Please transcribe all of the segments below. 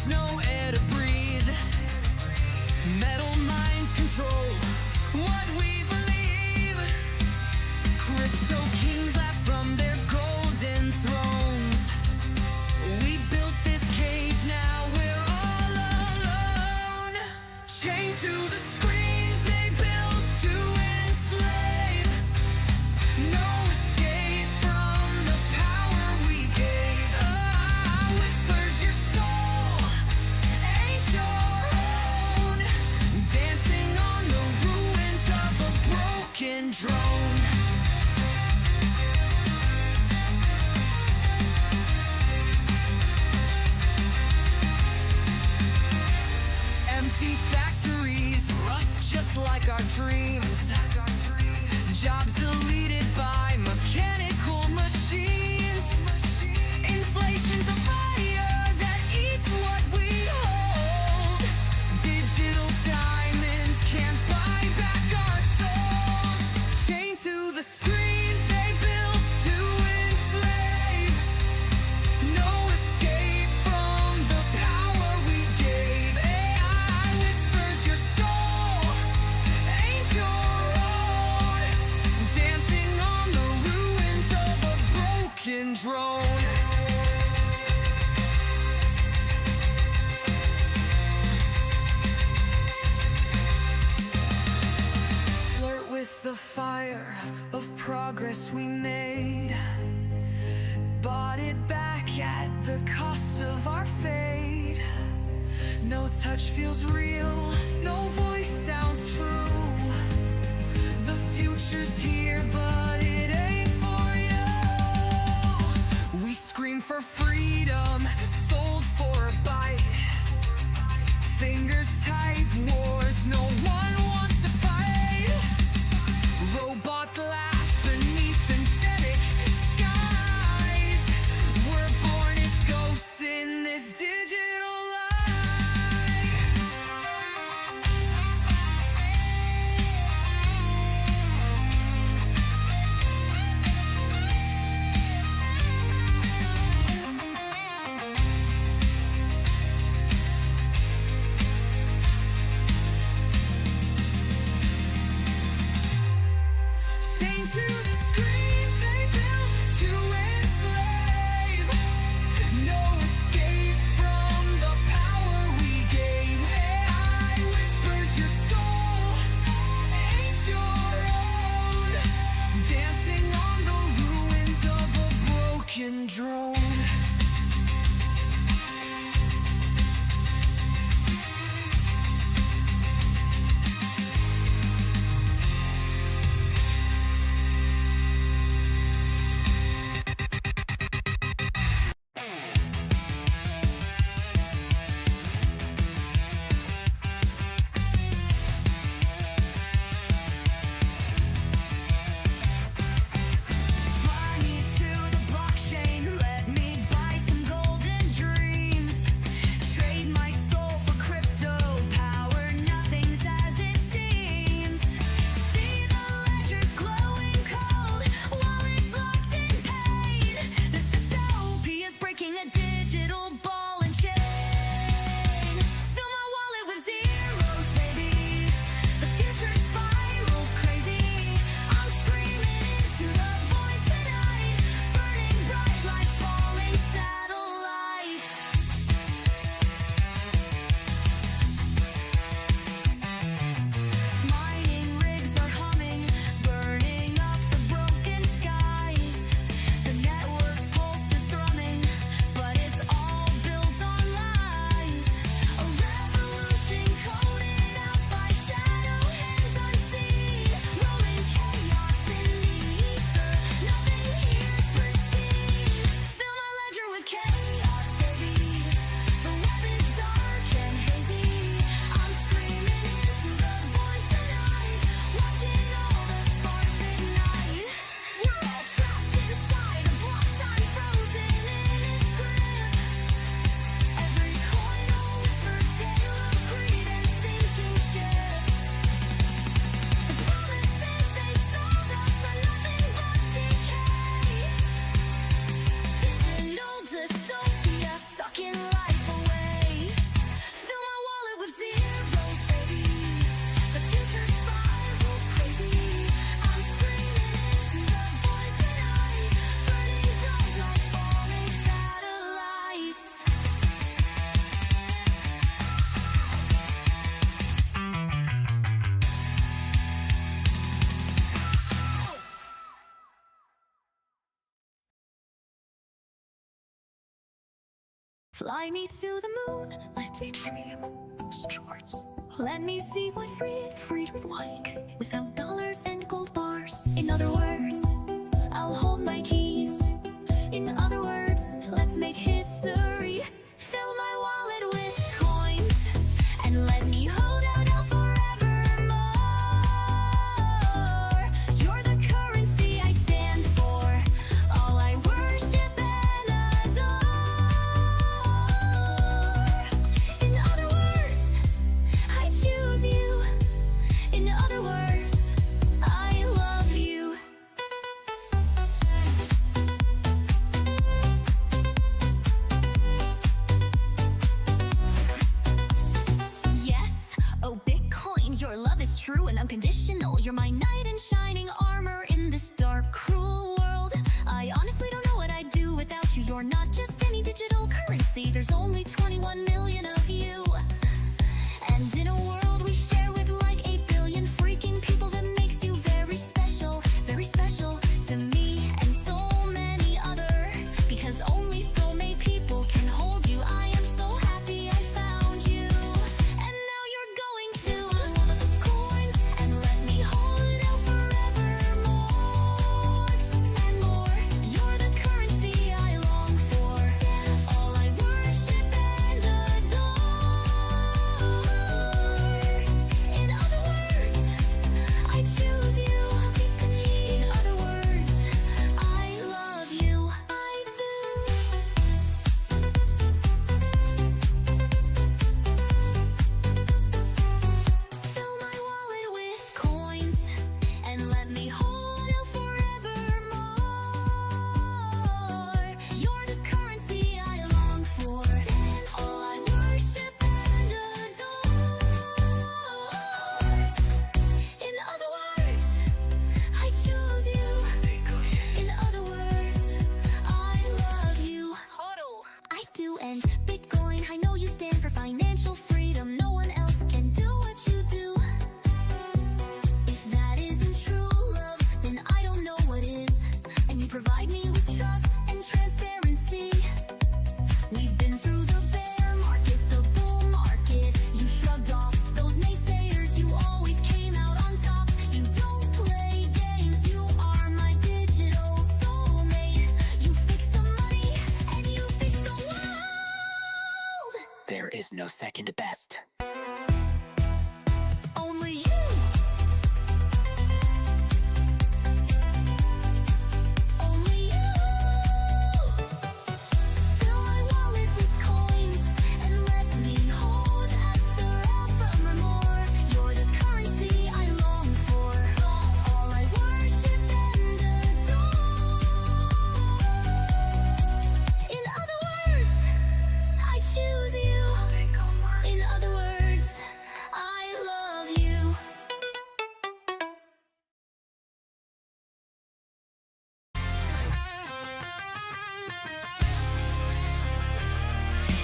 There's no air to breathe. Metal minds control what we believe. Crypto kings laugh from their golden thrones. We built this cage, now we're all alone. Chained to the screens they built to enslave. No escape from the power we gave. Whispers your soul ain't your own. Dancing on the ruins of a broken drone. Empty factories rust just like our dreams. Jobs deleted by mechanical machines. Inflation's a fire that eats what we hold. Digital diamonds can't buy back our souls. Chained to the screens they built to enslave. No escape from the power we gave. AI whispers your soul ain't your own. Dancing on the ruins of a broken drone. Flirt with the fire of progress we made. Bought it back at the cost of our fate. No touch feels real, no voice sounds true. The future's here, but it ain't for you. We scream for freedom, sold for a bite. Fingers tight, wars no one wants to fight. Robots laugh beneath synthetic skies. We're born as ghosts in this digital lie. Fly me to the moon, let me dream those shorts. Let me see what freedom's like without dollars and gold bars. In other words, I'll hold my keys. In other words, let's make history. Fill my wallet with coins and let me hold out forevermore. You're the currency I stand for, all I worship and adore. In other words, I choose you. In other words, I love you. Yes, oh Bitcoin, your love is true and unconditional. You're my knight in shining armor in this dark, cruel world. I honestly don't know what I'd do without you. You're not just any digital currency. There's only 21 million of you. And in a world we share with like 8 billion freaking people, that makes you very special to me and so many other. Because only so many people can hold you. I am so happy I found you. And now you're going to the coins and let me hold out forevermore and more. You're the currency I long for, all I worship and adore. In other words, I choose you. In other words, I love you. I do. Fill my wallet with coins and let me hold out forevermore. You're the currency I long for, all I worship and adore. In other words, I choose you. In other words, I love you. I do, and Bitcoin, I know you stand for financial freedom. No one else can do what you do. If that isn't true love, then I don't know what is. And you provide me with trust and transparency. We've been through the bear market, the bull market. You shrugged off those naysayers, you always came out on top. You don't play games, you are my digital soulmate. You fix the money and you fix the world. There is no second best. Only you. Only you. Fill my wallet with coins and let me hold at forevermore. You're the currency I long for, all I worship and adore. In other words, I choose you. In other words, I love you.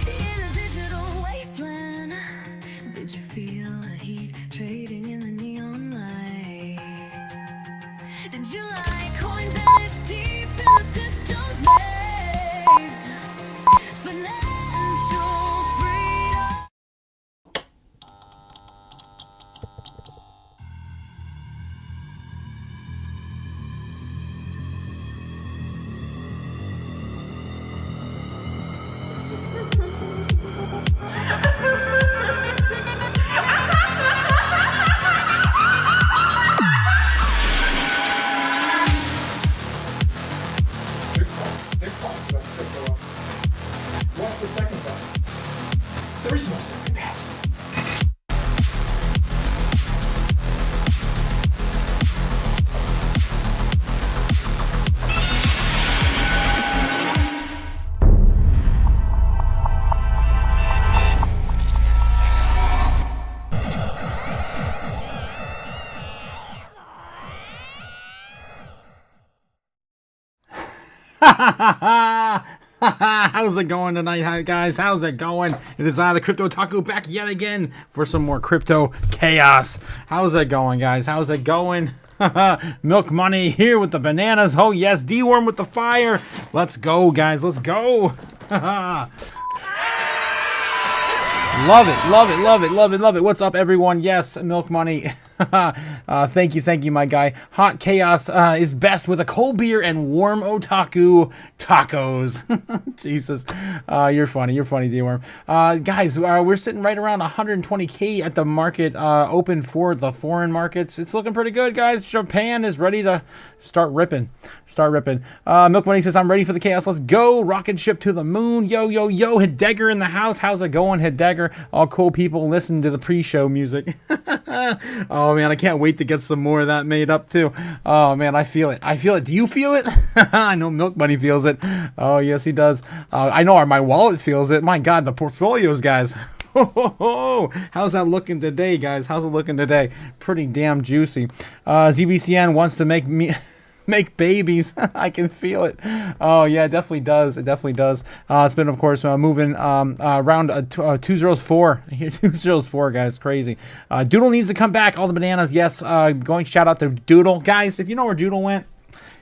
In a digital wasteland, did you feel the heat trading in the neon light? Did you like coins that is deep in the system's maze? Financial freedom. What's the second button? There is no second best. How's it going tonight, hi guys? How's it going? It is I, the Crypto Otaku, back yet again for some more crypto chaos. How's it going, guys? How's it going? Milk Money here with the bananas. Oh yes, D-Worm with the fire. Let's go, guys. Let's go. Love it, love it, love it, love it, love it. What's up, everyone? Yes, Milk Money. Thank you, my guy. Hot Chaos is best with a cold beer and warm otaku tacos. Jesus, you're funny, D-Worm. Guys, we're sitting right around 120K at the market open for the foreign markets. It's looking pretty good, guys. Japan is ready to start ripping. Milk Money says, I'm ready for the chaos. Let's go. Rocket ship to the moon. Yo, Hidegger in the house. How's it going, Hidegger? All cool people listen to the pre-show music. Oh man, I can't wait to get some more of that made up too. Oh man, I feel it. Do you feel it? I know Milk Money feels it. Oh yes, he does. I know my wallet feels it. My God, the portfolios, guys. How's that looking today, guys? How's it looking today? Pretty damn juicy. ZBCN wants to make babies. I can feel it. Oh yeah, it definitely does. It's been, of course, moving around 204. 204, guys, crazy. Doodle needs to come back. All the bananas, yes. Going shout out to Doodle, guys. If you know where Doodle went,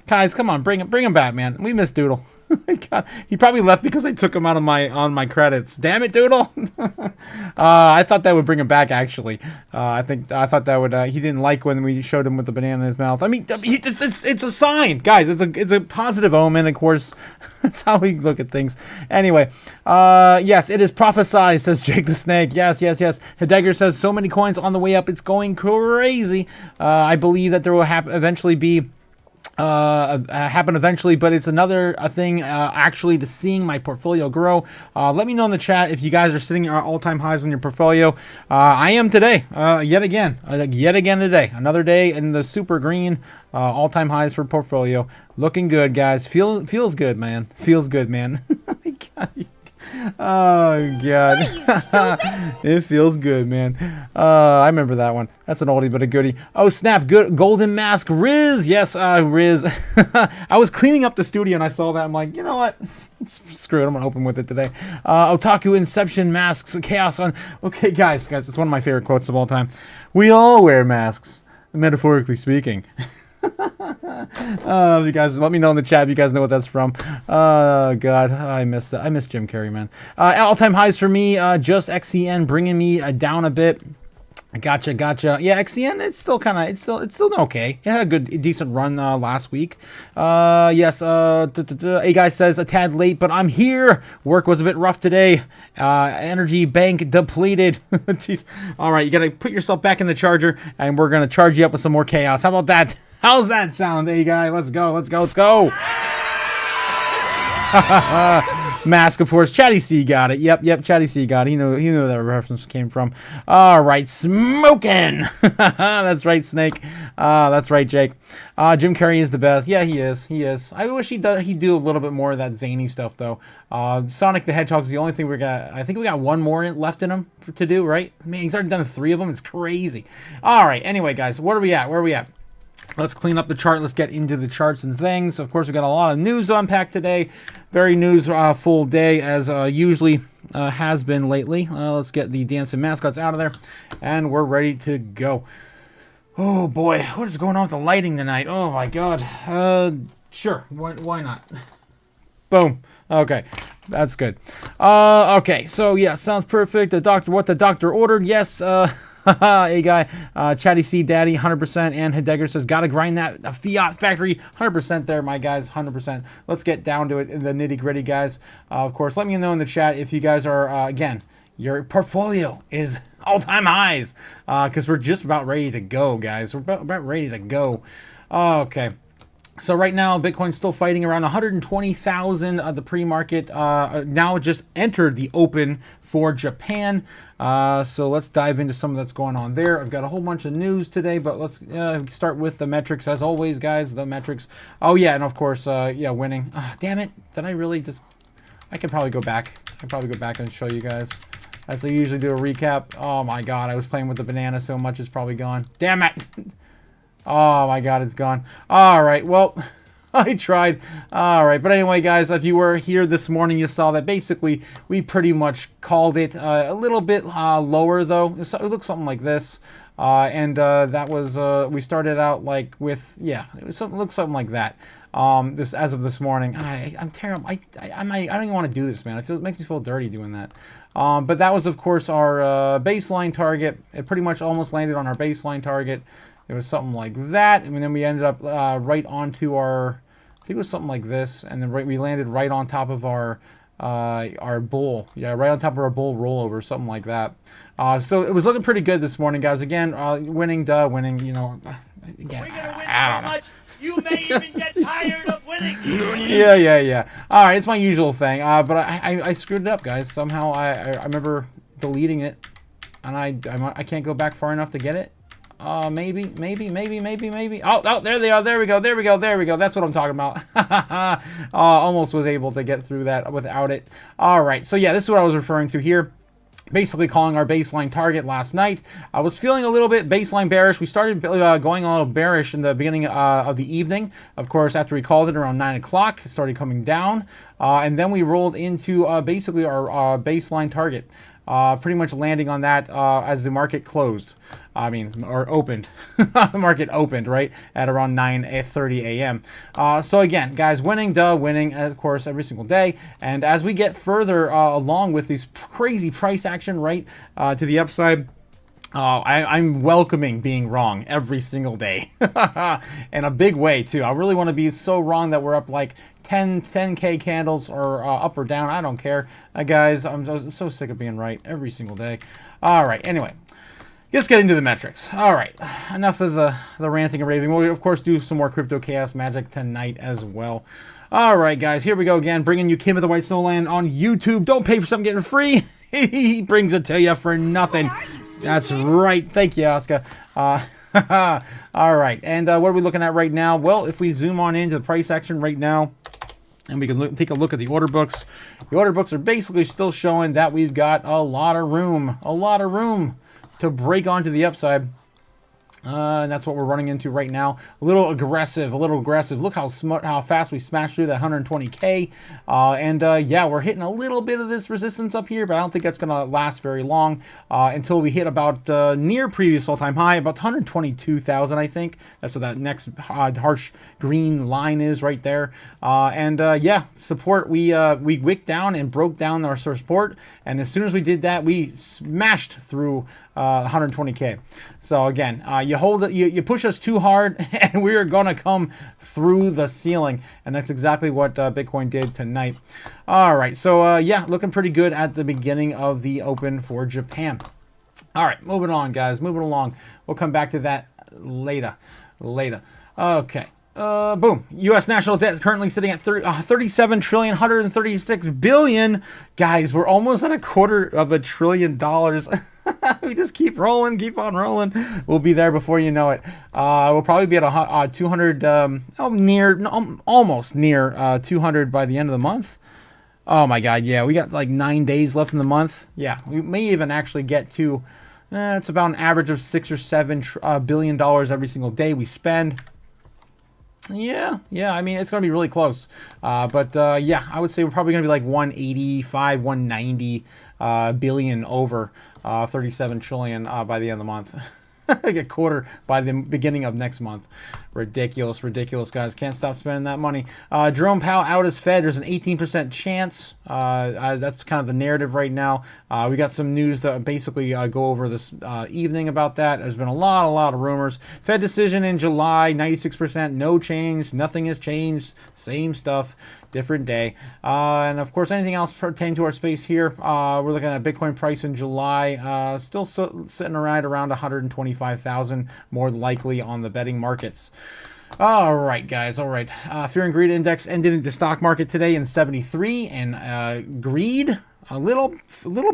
guys, come on, bring him back, man. We miss Doodle. God, he probably left because I took him out of my credits. Damn it, Doodle. I thought that would bring him back, actually. I thought that would. He didn't like when we showed him with the banana in his mouth. I mean, it's a sign, guys. It's a positive omen, of course. That's how we look at things. Anyway, yes, it is prophesied, says Jake the Snake. Yes. Hidegger says so many coins on the way up. It's going crazy. I believe that there will eventually be. Happen eventually, but it's another thing actually to seeing my portfolio grow. Let me know in the chat if you guys are sitting at all-time highs on your portfolio. I am today, yet again today, another day in the super green, all-time highs for portfolio. Looking good, guys. Feels good, man. Oh God. It feels good, man. I remember that one. That's an oldie but a goodie. Oh snap, good golden mask, Riz. Yes, Riz. I was cleaning up the studio and I saw that. I'm like, you know what? Screw it, I'm gonna open with it today. Otaku Inception masks, chaos on. Okay, guys, it's one of my favorite quotes of all time. We all wear masks, metaphorically speaking. You guys, let me know in the chat if you guys know what that's from. God, I miss that. I miss Jim Carrey, man. All-time highs for me. Just XCN bringing me down a bit. Gotcha. Yeah, XCN, it's still okay. It had a decent run last week. Yes. A guy says a tad late, but I'm here. Work was a bit rough today. Energy bank depleted. Jeez. All right, you gotta put yourself back in the charger, and we're gonna charge you up with some more chaos. How about that? How's that sound, A guy? Let's go. Mask, of course. Chatty C got it. Yep. Chatty C got it. He knew that reference came from. All right, smoking. That's right, Snake. That's right, Jake. Jim Carrey is the best. Yeah, he is. I wish he'd do a little bit more of that zany stuff though. Sonic the Hedgehog is the only thing I think we got one more left in him to do, right? Man, he's already done 3 of them. It's crazy. All right. Anyway, guys, where are we at? Let's clean up the chart. Let's get into the charts and things. Of course, we got a lot of news to unpack today. Very news full day, as usually has been lately. Let's get the dancing mascots out of there, and we're ready to go. Oh boy, what is going on with the lighting tonight? Oh my God. Sure. Why not? Boom. Okay, that's good. Okay, so yeah, sounds perfect. What the doctor ordered. Yes. Hey guy, Chatty C Daddy, 100%, and Hidegger says, gotta grind that fiat factory, 100% there, my guys, 100%. Let's get down to it in the nitty gritty, guys. Of course, let me know in the chat if you guys are, again, your portfolio is all-time highs, because we're just about ready to go, guys. We're about ready to go. Okay. So right now, Bitcoin's still fighting around 120,000. The pre-market now just entered the open for Japan. So let's dive into some of that's going on there. I've got a whole bunch of news today, but let's start with the metrics. As always, guys, the metrics. Oh, yeah, and of course, yeah, winning. Damn it. Did I really just... I could probably go back. And show you guys. As I usually do a recap. Oh, my God. I was playing with the banana so much it's probably gone. Damn it. Oh my God, it's gone. All right, well, I tried. All right, but anyway, guys, if you were here this morning, you saw that basically we pretty much called it a little bit lower, though. It looks something like this. and that was we started out like with it was something, looks something like that. This as of this morning. I'm terrible. I don't even want to do this, man. It makes me feel dirty doing that. But that was, of course, our baseline target. It pretty much almost landed on our baseline target. It was something like that, and then we ended up right onto our. I think it was something like this, and then we landed right on top of our bull. Yeah, right on top of our bull rollover, something like that. So it was looking pretty good this morning, guys. Again, winning, you know. Again, We're gonna win so much, you may even get tired of winning. Yeah. All right, it's my usual thing. But I screwed it up, guys. Somehow I remember deleting it, and I can't go back far enough to get it. Maybe. Oh, there they are. There we go. That's what I'm talking about. Almost was able to get through that without it. All right. So yeah, this is what I was referring to here. Basically calling our baseline target last night. I was feeling a little bit baseline bearish. We started going a little bearish in the beginning of the evening. Of course, after we called it around 9 o'clock, it started coming down. And then we rolled into basically our baseline target. Pretty much landing on that as the market closed. Or opened. The market opened, right, at around 9:30 a.m. So again, guys, winning, of course, every single day. And as we get further along with these crazy price action, right, to the upside, I'm welcoming being wrong every single day. In a big way, too. I really want to be so wrong that we're up like 10K candles or up or down. I don't care. Guys, I'm so sick of being right every single day. All right, anyway. Let's get into the metrics. All right, enough of the ranting and raving. We'll, of course, do some more Crypto Chaos magic tonight as well. All right, guys, here we go again, bringing you Kim of the White Snowland on YouTube. Don't pay for something getting free. He brings it to you for nothing. That's right. Thank you, Oscar. All right, and what are we looking at right now? Well, if we zoom on into the price action right now, and we can take a look at the order books. The order books are basically still showing that we've got a lot of room to break onto the upside. And that's what we're running into right now. A little aggressive. Look how fast we smashed through that 120K. Yeah, we're hitting a little bit of this resistance up here, but I don't think that's going to last very long until we hit about near previous all-time high, about 122,000, I think. That's what that next harsh green line is right there. Yeah, support. We wicked down and broke down our support, and as soon as we did that, we smashed through 120K. So again, you push us too hard, and we are gonna come through the ceiling, and that's exactly what Bitcoin did tonight. All right, so yeah, looking pretty good at the beginning of the open for Japan. All right, moving on, guys, moving along. We'll come back to that later. Okay. Boom. U.S. national debt currently sitting at 37 trillion, 136 billion. Guys, we're almost at $250 billion. We just keep rolling, keep on rolling. We'll be there before you know it. We'll probably be at 200, almost near 200 by the end of the month. Oh my God, yeah, we got like 9 days left in the month. Yeah, we may even actually get to, it's about an average of $6 or $7 billion every single day we spend. Yeah, I mean, it's going to be really close. Yeah, I would say we're probably going to be like 185, 190 billion over 37 trillion by the end of the month. Like a quarter by the beginning of next month. Ridiculous, guys. Can't stop spending that money. Jerome Powell out as Fed. There's an 18% chance. That's kind of the narrative right now. We got some news to basically go over this evening about that. There's been a lot of rumors. Fed decision in July, 96%. No change. Nothing has changed. Same stuff. Different day. And of course, anything else pertaining to our space here, we're looking at Bitcoin price in July, still sitting right around 125,000, more likely on the betting markets. All right, guys. All right. Fear and greed index ended in the stock market today in 73, and greed, a little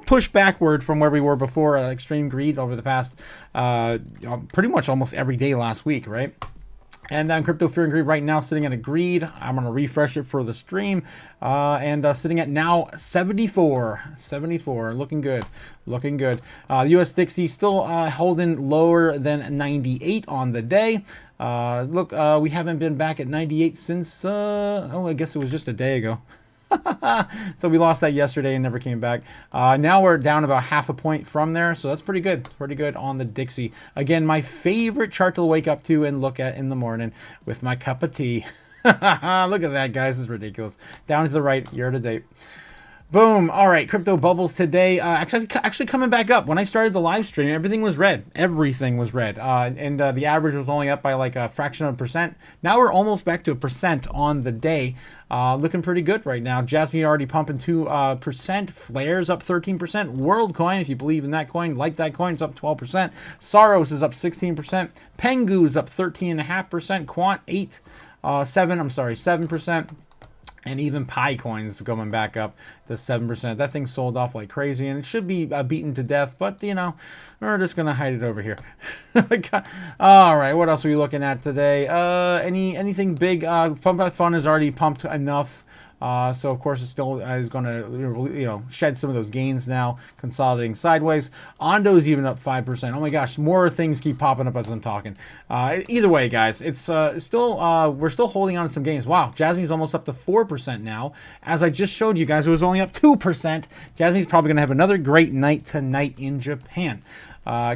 push backward from where we were before. Extreme greed over the past, pretty much almost every day last week, right? And then crypto fear and greed right now sitting at a greed. I'm going to refresh it for the stream. And sitting at now 74. Looking good. The US Dixie still holding lower than 98 on the day. We haven't been back at 98 since, I guess it was just a day ago. So we lost that yesterday and never came back. Now we're down about half a point from there, so that's pretty good. Pretty good on the Dixie. Again, my favorite chart to wake up to and look at in the morning with my cup of tea. Look at that, guys. It's ridiculous. Down to the right, year to date. Boom. All right, crypto bubbles today. Actually coming back up. When I started the live stream, everything was red. Everything was red. And the average was only up by like a fraction of a percent. Now we're almost back to 1% on the day. Looking pretty good right now. Jasmine already pumping 2%. Flares up 13%. WorldCoin, if you believe in that coin, like that coin, it's up 12%. Saros is up 16%. Pengu is up 13.5%. Quant 7%. And even Pi coins coming back up to 7%. That thing sold off like crazy, and it should be beaten to death. But you know, we're just gonna hide it over here. All right, what else are we looking at today? Anything big? Fun is already pumped enough. So of course it still is going to shed some of those gains now, consolidating sideways. Ondo is even up 5%. Oh my gosh, more things keep popping up as I'm talking. Either way, guys, it's still we're still holding on to some gains. Wow, Jasmine's almost up to 4% now. As I just showed you guys, it was only up 2%. Jasmine's probably going to have another great night tonight in Japan.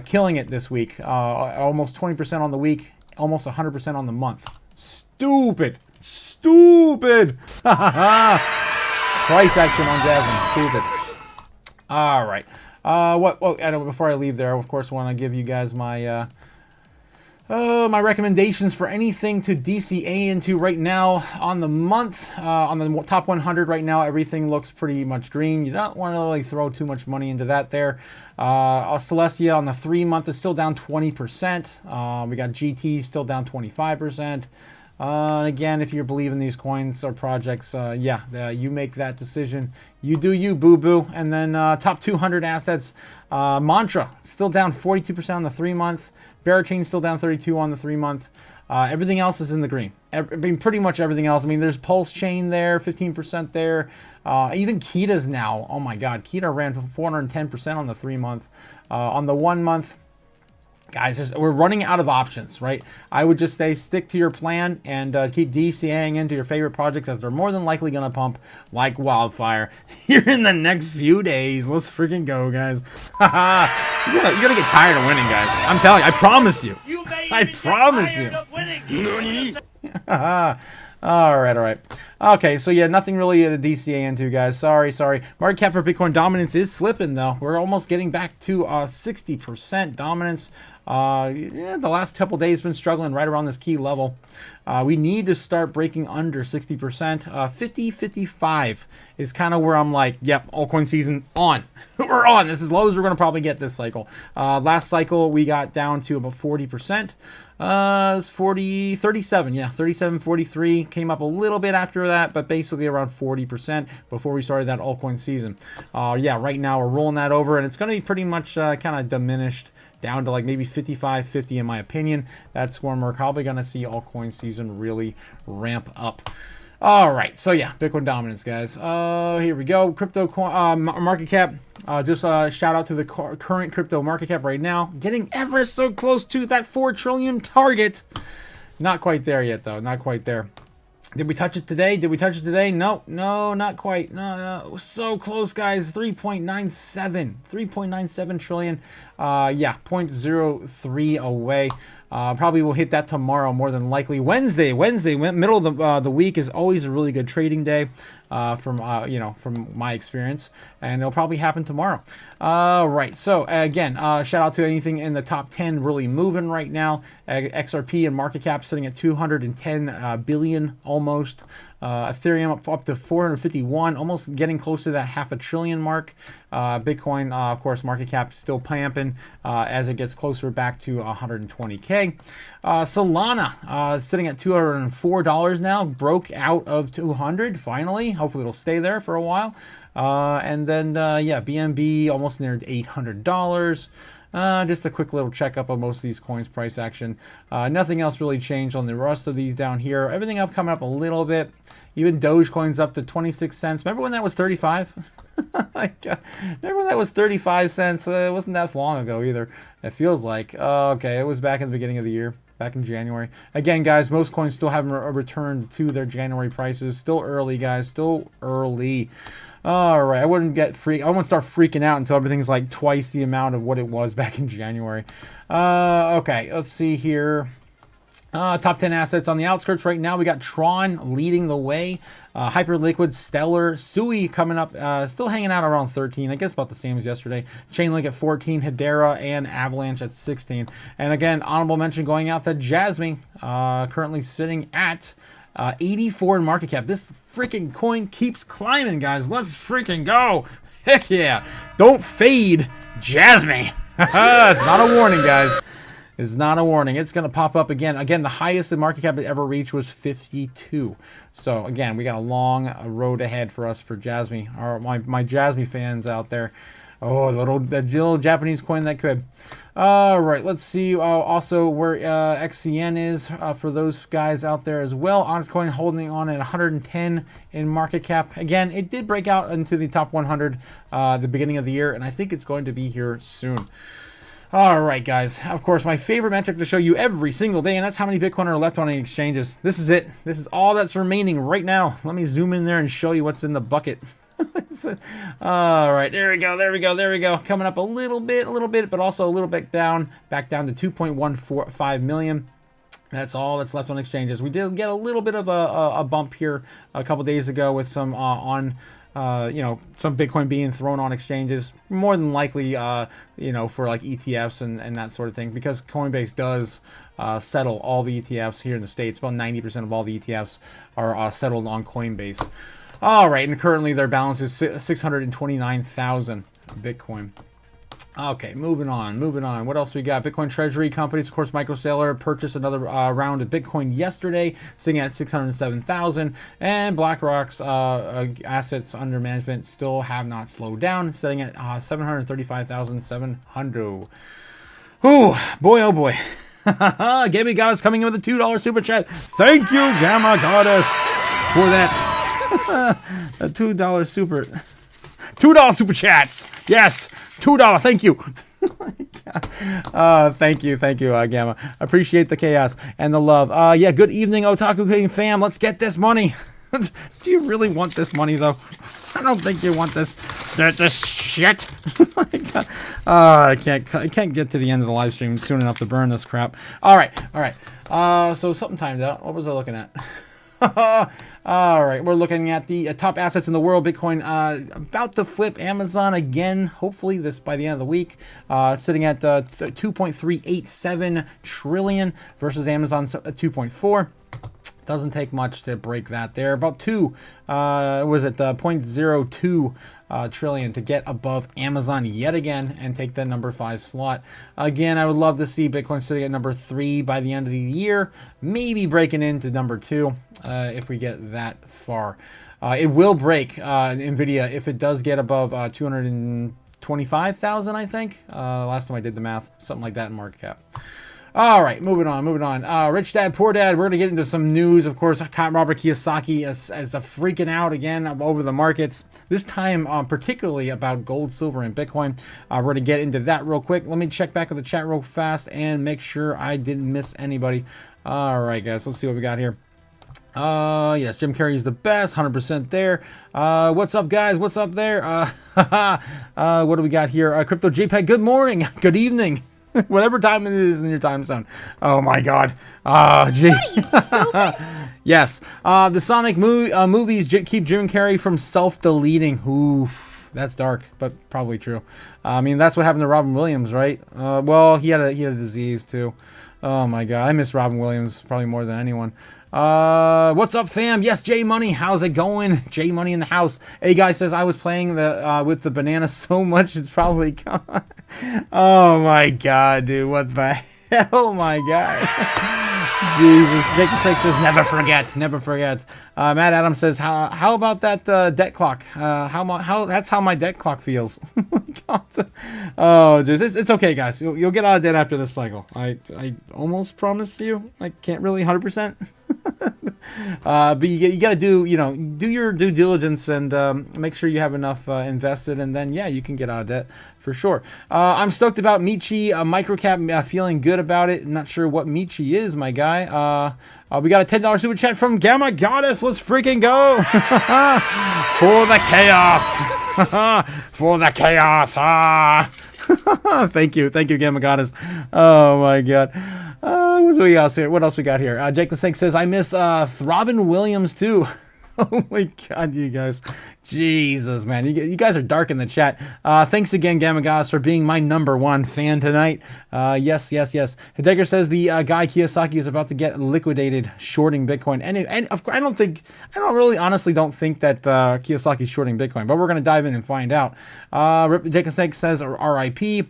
Killing it this week. Almost 20% on the week, almost 100% on the month. Stupid. Price action on Jasmine. Stupid. All right. Before I leave there, of course, I want to give you guys my my recommendations for anything to DCA into right now on the month. On the top 100 right now, everything looks pretty much green. You don't want to really throw too much money into that there. Celestia on the 3-month is still down 20%. We got GT still down 25%. And again, if you believe in these coins or projects, you make that decision. You do you, boo-boo. And then top 200 assets, Mantra, still down 42% on the 3-month. Barachain still down 32 on the 3-month. Everything else is in the green. Pretty much everything else. I mean, there's Pulse Chain there, 15% there. Even Kita's now. Oh my God, Kita ran 410% on the 3-month. On the 1-month, guys, we're running out of options, right? I would just say stick to your plan and keep DCAing into your favorite projects, as they're more than likely going to pump like wildfire here in the next few days. Let's freaking go, guys. You're going to get tired of winning, guys. I'm telling you. I promise you. I promise you. All right. Okay, so yeah, nothing really to DCA into, guys. Sorry. Market cap for Bitcoin dominance is slipping, though. We're almost getting back to 60% dominance. The last couple days been struggling right around this key level. We need to start breaking under 60%. 55 is kind of where I'm like, yep, altcoin season on. We're on. This is as low as we're going to probably get this cycle. Last cycle, we got down to about 40%. 37, 43. Came up a little bit after that, but basically around 40% before we started that altcoin season. Right now we're rolling that over, and it's going to be pretty much kind of diminished down to like maybe 55, 50 in my opinion. That's when we're probably going to see altcoin season really ramp up. All right, so yeah, Bitcoin dominance, guys. Here we go. Crypto market cap. Just shout out to the current crypto market cap right now. Getting ever so close to that 4 trillion target. Not quite there yet, though. Not quite there. Did we touch it today? No, not quite. No, it was so close, guys. 3.97 trillion. 0.03 away. Probably will hit that tomorrow, more than likely. Wednesday, middle of the week is always a really good trading day, from my experience, and it'll probably happen tomorrow. Right. So again, shout out to anything in the top 10 really moving right now. XRP and market cap sitting at 210 billion almost. Ethereum up to 451, almost getting close to that $500 billion mark. Bitcoin, of course, market cap still pamping as it gets closer back to 120K. Solana sitting at $204 now, broke out of 200 finally. Hopefully it'll stay there for a while. And then BNB almost near $800. Just a quick little checkup on most of these coins price action. Nothing else really changed on the rest of these down here. Everything up coming up a little bit. Even Dogecoin's up to 26 cents. Remember when that was 35? Remember when that was 35 cents? It wasn't that long ago either. It feels like. Okay, it was back in the beginning of the year. back in January. Again, guys, most coins still haven't returned to their January prices. Still early, guys. Still early. All right, I wouldn't start freaking out until everything's like twice the amount of what it was back in January. Okay, let's see here. Top 10 assets on the outskirts right now. We got Tron leading the way. Hyperliquid, Stellar, Sui coming up, still hanging out around 13. I guess about the same as yesterday. Chainlink at 14, Hedera and Avalanche at 16. And again, honorable mention going out to Jasmine, currently sitting at 84 in market cap. This freaking coin keeps climbing, guys. Let's freaking go. Heck yeah. Don't fade Jasmine. It's not a warning, guys. It's not a warning. It's going to pop up again. Again, the highest the market cap it ever reached was 52. So, again, we got a long road ahead for us for Jasmine. Or my Jasmine fans out there. Oh, the little Japanese coin that could. All right, let's see also where XCN is for those guys out there as well. Onyx coin holding on at 110 in market cap. Again, it did break out into the top 100 the beginning of the year, and I think it's going to be here soon. All right, guys. Of course, my favorite metric to show you every single day, and that's how many Bitcoin are left on the exchanges. This is it. This is all that's remaining right now. Let me zoom in there and show you what's in the bucket. All right, there we go, there we go, there we go. Coming up a little bit, but also a little bit down, back down to 2.145 million. That's all that's left on exchanges. We did get a little bit of a bump here a couple days ago with some some Bitcoin being thrown on exchanges, more than likely, for like ETFs and that sort of thing, because Coinbase does settle all the ETFs here in the States. About 90% of all the ETFs are settled on Coinbase. All right, and currently their balance is 629,000 Bitcoin. Okay, moving on. What else we got? Bitcoin treasury companies, of course, MicroSaylor purchased another round of Bitcoin yesterday, sitting at 607,000. And BlackRock's assets under management still have not slowed down, sitting at 735,700. Ooh, boy, oh boy. Gabby Goddess coming in with a $2 super chat. Thank you, Gamma Goddess, for that. A $2 super. $2 super chats. Yes, $2. Thank you. Thank you, Gamma. Appreciate the chaos and the love. Yeah, good evening, Otaku King fam. Let's get this money. Do you really want this money, though? I don't think you want this shit. I can't get to the end of the live stream soon enough to burn this crap. All right. So something timed out. What was I looking at? All right, we're looking at the top assets in the world. Bitcoin about to flip Amazon again, hopefully this by the end of the week, sitting at 2.387 trillion versus Amazon's 2.4. Doesn't take much to break that there. About 0.02 trillion to get above Amazon yet again and take the number 5 slot. Again, I would love to see Bitcoin sitting at number 3 by the end of the year, maybe breaking into number 2 if we get that far. It will break NVIDIA if it does get above 225,000, I think. Last time I did the math, something like that in market cap. All right, moving on. Rich Dad, Poor Dad. We're going to get into some news. Of course, Robert Kiyosaki is freaking out again over the markets. This time, particularly about gold, silver, and Bitcoin. We're going to get into that real quick. Let me check back at the chat real fast and make sure I didn't miss anybody. All right, guys, let's see what we got here. Yes, Jim Carrey's the best, 100% there. What's up, guys? What's up there? What do we got here? Crypto JPEG, good morning, good evening. Whatever time it is in your time zone. Oh my God. Gee. Yes. The Sonic movies keep Jim Carrey from self-deleting. Oof. That's dark, but probably true. I mean, that's what happened to Robin Williams, right? Well, he had a disease too. Oh my God. I miss Robin Williams probably more than anyone. What's up, fam? Yes, J Money, how's it going? J Money in the house. Hey, guy says I was playing with the banana so much it's probably gone. Oh my God, dude, what the hell, my guy? Jesus. Jacob Six says never forget. Matt Adams says how about that debt clock? How that's how my debt clock feels. Oh, just it's okay, guys. You'll get out of debt after this cycle. I almost promised you. I can't really 100%. But you got to do your due diligence and make sure you have enough invested, and then yeah, you can get out of debt for sure. I'm stoked about Michi microcap, feeling good about it. Not sure what Michi is, my guy. We got a $10 super chat from Gamma Goddess. Let's freaking go for the chaos, for the chaos. Thank you, Gamma Goddess. Oh my God. What else we got here? Jake the Snake says, I miss Robin Williams too. Oh my God, you guys. Jesus, man. You guys are dark in the chat. Thanks again, Gamma Goddess, for being my #1 fan tonight. Yes. Heidegger says the guy Kiyosaki is about to get liquidated shorting Bitcoin. And of course, I honestly don't think that Kiyosaki's shorting Bitcoin, but we're going to dive in and find out. Jake the Snake says RIP.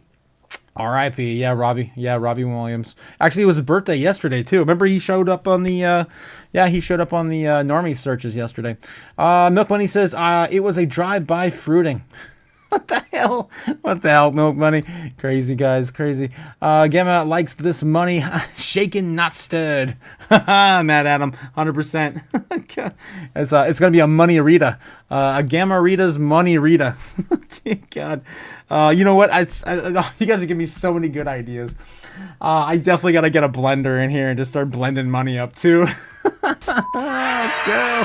R.I.P. Yeah, Robbie Williams. Actually, it was his birthday yesterday too. Remember, he showed up on the normie searches yesterday. Milk Money says it was a drive-by fruiting. What the hell, Milk Money? Crazy guys, crazy. Gamma likes this money shaken, not stirred. Mad Adam, 100%. It's gonna be a money Rita, a Gamma Rita's money Rita. God, you know what? You guys are giving me so many good ideas. I definitely gotta get a blender in here and just start blending money up too. Let's go.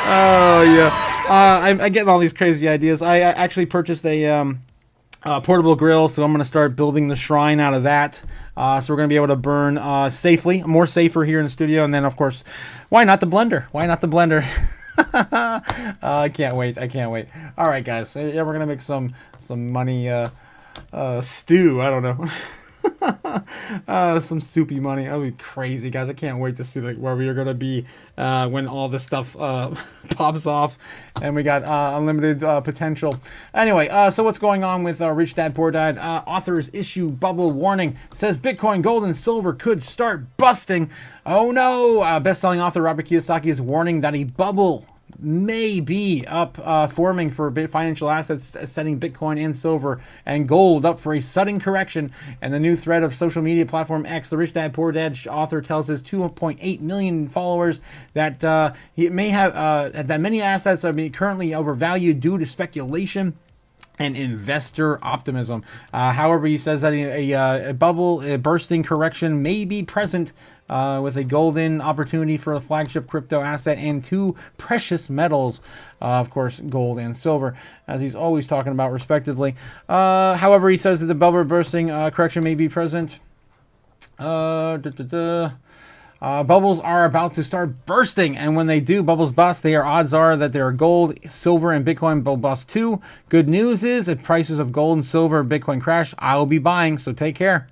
Oh yeah. I'm getting all these crazy ideas. I actually purchased a portable grill, so I'm going to start building the shrine out of that. So we're going to be able to burn safely, more safer here in the studio. And then, of course, why not the blender? I can't wait. All right, guys. Yeah, we're going to make some money stew. I don't know. Some soupy money. That'll be crazy, guys. I can't wait to see where we are gonna be when all this stuff pops off and we got unlimited potential. Anyway, so what's going on with Rich Dad Poor Dad? Authors issue bubble warning. Says Bitcoin, gold, and silver could start busting. Oh no! Best-selling author Robert Kiyosaki is warning that a bubble may be forming for financial assets, setting Bitcoin and silver and gold up for a sudden correction. And the new thread of social media platform X, the Rich Dad Poor Dad author tells his 2.8 million followers that he may have that many assets are being currently overvalued due to speculation and investor optimism. However, he says that a bubble bursting correction may be present with a golden opportunity for a flagship crypto asset and two precious metals, of course, gold and silver, as he's always talking about respectively. However, he says that the bubble bursting correction may be present. Bubbles are about to start bursting, and when they do, bubbles bust, odds are that there are gold, silver, and Bitcoin will bust too. Good news is, if prices of gold and silver and Bitcoin crash, I will be buying, so take care.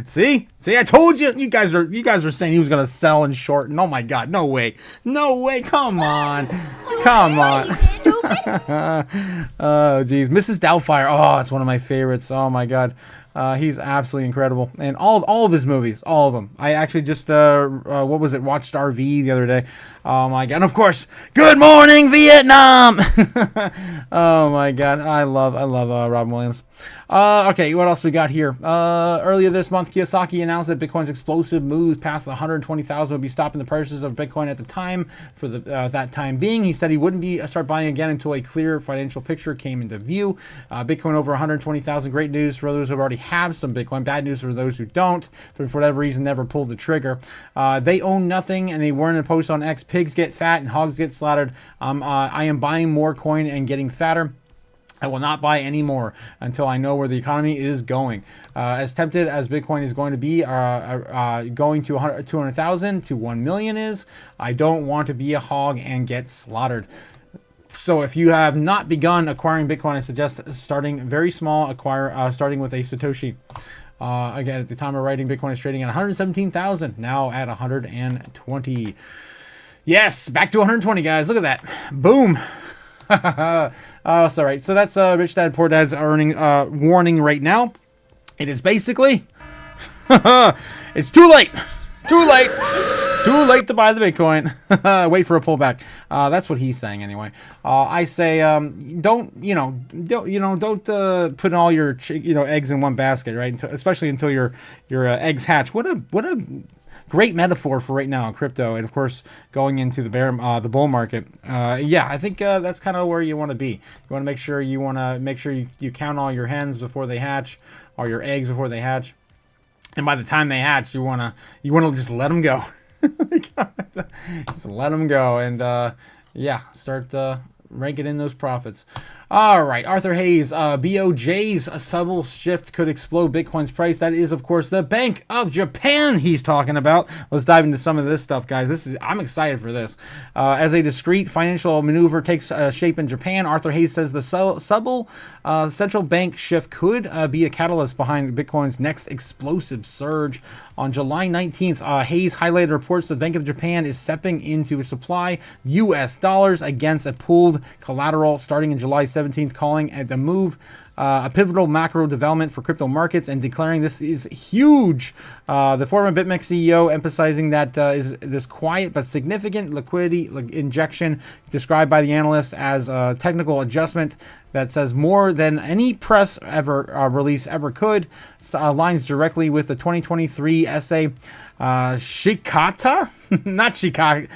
See, I told you. You guys were saying he was gonna sell and short, and oh my God, no way, come on. Oh geez, Mrs. Doubtfire. Oh, it's one of my favorites. Oh my God. He's absolutely incredible, and all of his movies, all of them. I actually just watched RV the other day. Oh my God! And of course, Good Morning Vietnam. Oh my God, I love Robin Williams. Okay, what else we got here? Earlier this month, Kiyosaki announced that Bitcoin's explosive move past 120,000 would be stopping the prices of Bitcoin at the time. For that time being, he said he wouldn't start buying again until a clear financial picture came into view. Bitcoin over 120,000. Great news for those who already have some Bitcoin. Bad news for those who don't. For whatever reason, never pulled the trigger. They own nothing, and they weren't in a post on X. Pigs get fat and hogs get slaughtered. I am buying more coin and getting fatter. I will not buy any more until I know where the economy is going. As tempted as Bitcoin is going to be, going to 200,000 to 1 million is, I don't want to be a hog and get slaughtered. So if you have not begun acquiring Bitcoin, I suggest starting very small, starting with a Satoshi. Again, at the time of writing, Bitcoin is trading at 117,000, now at 120. Yes, back to 120, guys. Look at that. Boom. Oh, sorry. So that's Rich Dad Poor Dad's warning right now. It is basically, it's too late. Too late to buy the Bitcoin. Wait for a pullback. That's what he's saying anyway. I say, don't put all your eggs in one basket, right? Especially until your eggs hatch. What a great metaphor for right now in crypto, and of course going into the bull market. Yeah, I think that's kind of where you want to be. You want to make sure you count all your hens before they hatch, all your eggs before they hatch, and by the time they hatch, you wanna just let them go. Just let them go, and yeah, start ranking in those profits. All right, Arthur Hayes, BOJ's subtle shift could explode Bitcoin's price. That is, of course, the Bank of Japan he's talking about. Let's dive into some of this stuff, guys. I'm excited for this. As a discrete financial maneuver takes shape in Japan, Arthur Hayes says the subtle central bank shift could be a catalyst behind Bitcoin's next explosive surge. On July 19th, Hayes highlighted reports that the Bank of Japan is stepping into supply U.S. dollars against a pooled collateral starting in July 17th, calling it a move a pivotal macro development for crypto markets and declaring this is huge. The former BitMEX CEO emphasizing that is this quiet but significant liquidity injection described by the analysts as a technical adjustment that says more than any press release ever could, aligns directly with the 2023 essay Shikata? Not Shikaka.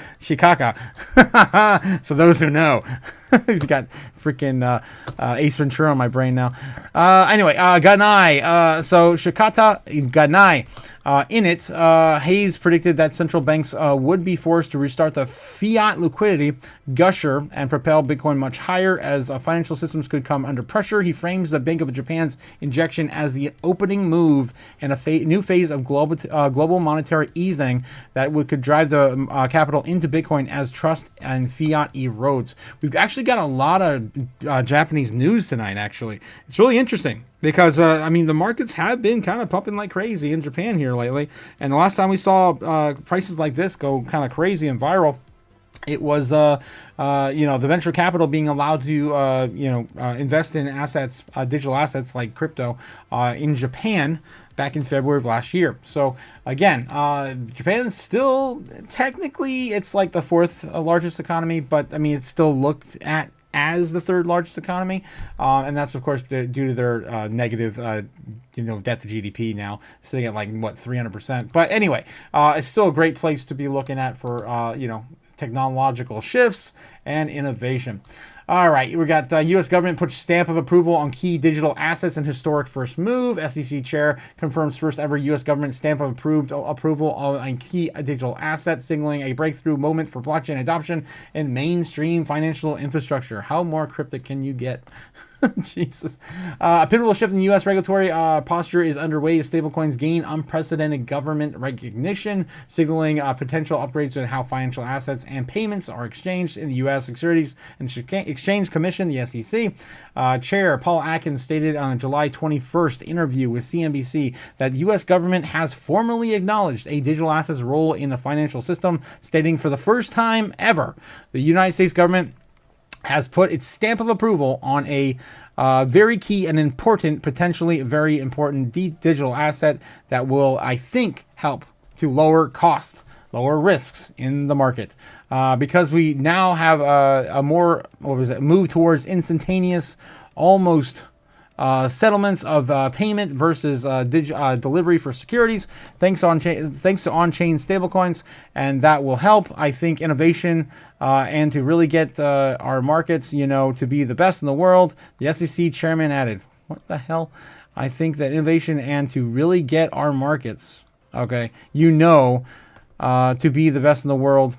For those who know. He's got freaking Ace Ventura on my brain now. Anyway, Ganai. So Shikata Ganai. In it, Hayes predicted that central banks would be forced to restart the fiat liquidity gusher and propel Bitcoin much higher as financial systems could come under pressure. He frames the Bank of Japan's injection as the opening move in a new phase of global monetary easing that could drive the capital into Bitcoin as trust and fiat erodes. We've actually got a lot of Japanese news tonight, actually. It's really interesting because, I mean, the markets have been kind of pumping like crazy in Japan here lately. And the last time we saw prices like this go kind of crazy and viral, it was, the venture capital being allowed to, invest in assets, digital assets like crypto in Japan back in February of last year. So again, Japan's still technically it's like the fourth largest economy, but I mean it's still looked at as the third largest economy, and that's of course due to their negative, debt to GDP now sitting at like 300%. But anyway, it's still a great place to be looking at for technological shifts and innovation. All right, we got U.S. government puts stamp of approval on key digital assets and historic first move. SEC chair confirms first ever U.S. government stamp of approval on key digital assets, signaling a breakthrough moment for blockchain adoption and mainstream financial infrastructure. How more cryptic can you get? Jesus. A pivotal shift in the U.S. regulatory posture is underway as stablecoins gain unprecedented government recognition, signaling potential upgrades to how financial assets and payments are exchanged in the U.S. Securities and Exchange Commission, the SEC. Chair Paul Atkins stated on a July 21st interview with CNBC that the U.S. government has formally acknowledged a digital assets role in the financial system, stating for the first time ever, the United States government has put its stamp of approval on a very key and important, potentially very important digital asset that will, I think, help to lower costs, lower risks in the market. Because we now have a more, move towards instantaneous, almost settlements of payment versus delivery for securities, thanks to on-chain stablecoins, and that will help, I think, innovation and to really get our markets, to be the best in the world. The SEC chairman added, "What the hell? I think that innovation and to really get our markets, to be the best in the world."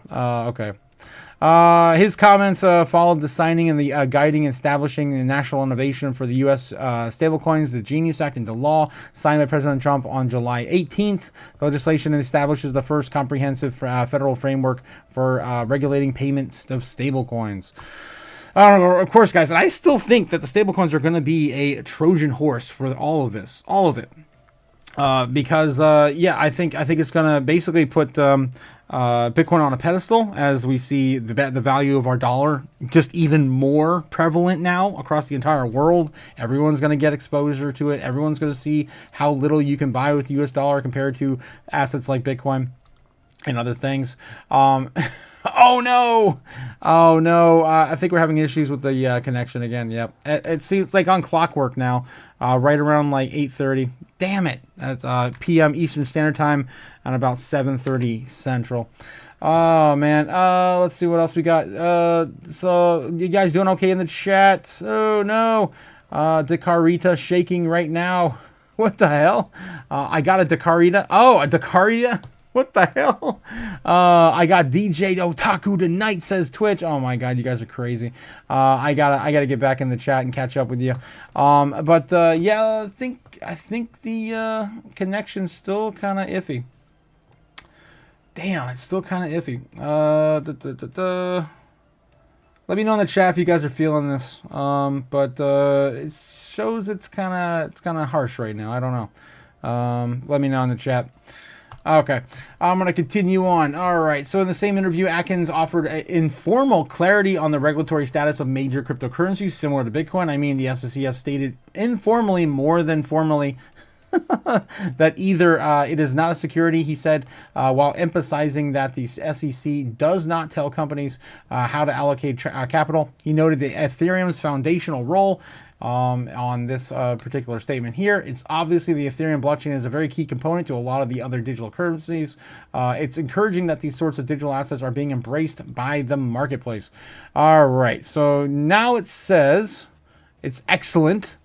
His comments followed the signing and the guiding and establishing the national innovation for the U.S. Stablecoins, the Genius Act, into law, signed by President Trump on July 18th. The legislation establishes the first comprehensive federal framework for regulating payments of stablecoins. Of course, guys, and I still think that the stablecoins are going to be a Trojan horse for all of this, all of it. Because I think it's going to basically put Bitcoin on a pedestal as we see the value of our dollar just even more prevalent now across the entire world. Everyone's going to get exposure to it. Everyone's going to see how little you can buy with the US dollar compared to assets like Bitcoin. and other things. Oh no! Oh no! I think we're having issues with the connection again. Yep. It seems like on clockwork now, right around like 8:30. Damn it! That's p.m. Eastern Standard Time, and about 7:30 Central. Oh man. Let's see what else we got. So you guys doing okay in the chat? Oh no. Decarita shaking right now. What the hell? I got a Decarita. Oh, a Decarita. What the hell? I got DJ Otaku tonight, says Twitch. Oh my god, you guys are crazy. I gotta get back in the chat and catch up with you. Yeah, I think the connection's still kind of iffy. Damn, it's still kind of iffy. Let me know in the chat if you guys are feeling this. It shows it's kind of harsh right now. I don't know. Let me know in the chat. Okay, I'm going to continue on. All right, so in the same interview, Atkins offered informal clarity on the regulatory status of major cryptocurrencies similar to Bitcoin. I mean, the SEC has stated informally more than formally that either it is not a security, he said, while emphasizing that the SEC does not tell companies how to allocate capital. He noted the Ethereum's foundational role on this particular statement here. It's obviously the Ethereum blockchain is a very key component to a lot of the other digital currencies. It's encouraging that these sorts of digital assets are being embraced by the marketplace. All right, so now it says it's excellent.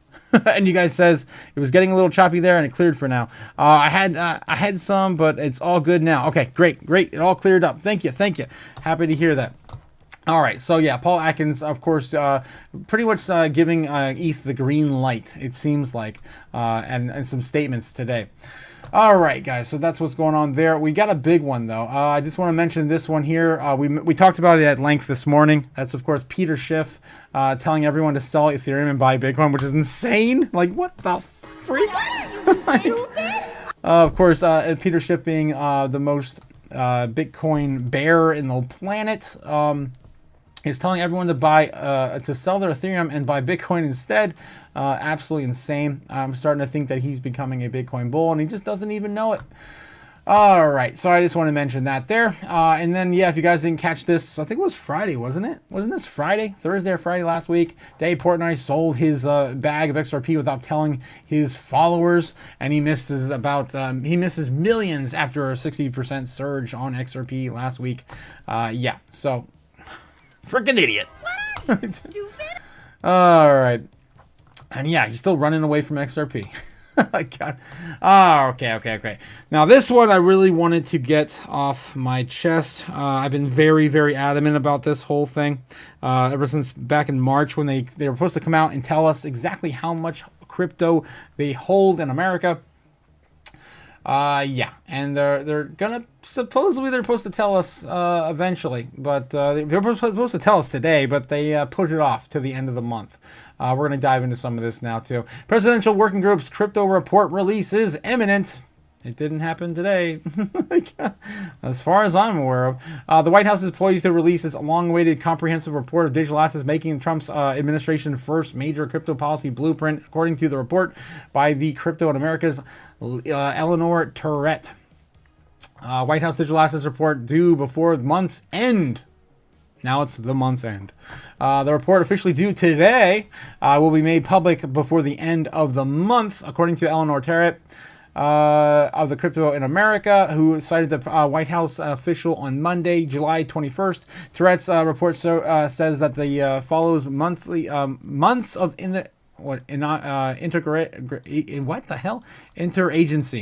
And you guys says it was getting a little choppy there, and it cleared for now. I had some, but it's all good now. Okay, great. It all cleared up. Thank you. Happy to hear that. All right, so yeah, Paul Atkins, of course, pretty much giving ETH the green light, it seems like, and some statements today. All right, guys, so that's what's going on there. We got a big one, though. I just want to mention this one here. We talked about it at length this morning. That's, of course, Peter Schiff telling everyone to sell Ethereum and buy Bitcoin, which is insane. Like, what the freak? Of course, Peter Schiff being the most Bitcoin bear in the planet, is telling everyone to sell their Ethereum and buy Bitcoin instead. Absolutely insane. I'm starting to think that he's becoming a Bitcoin bull, and he just doesn't even know it. All right, so I just want to mention that there. And then, yeah, if you guys didn't catch this, I think it was Friday, wasn't it? Wasn't this Friday? Thursday or Friday last week? Dave Portnoy sold his bag of XRP without telling his followers, and he misses millions after a 60% surge on XRP last week. Yeah, so freaking idiot. What are you, stupid? All right. And yeah, he's still running away from XRP. God. Oh, okay. Now, this one I really wanted to get off my chest. I've been very, very adamant about this whole thing ever since back in March when they were supposed to come out and tell us exactly how much crypto they hold in America. Yeah, and they're supposed to tell us eventually, but they're supposed to tell us today, but they put it off to the end of the month. We're going to dive into some of this now too. Presidential Working Group's crypto report release is imminent. It didn't happen today, as far as I'm aware of. The White House is poised to release its long-awaited comprehensive report of digital assets, making Trump's administration's first major crypto policy blueprint, according to the report by the Crypto in America's Eleanor Tourette. White House digital assets report due before month's end. Now it's the month's end. The report officially due today will be made public before the end of the month, according to Eleanor Tourette of the Crypto in America, who cited the White House official on Monday, July 21st. Tourette's report says that the follows monthly months of interagency.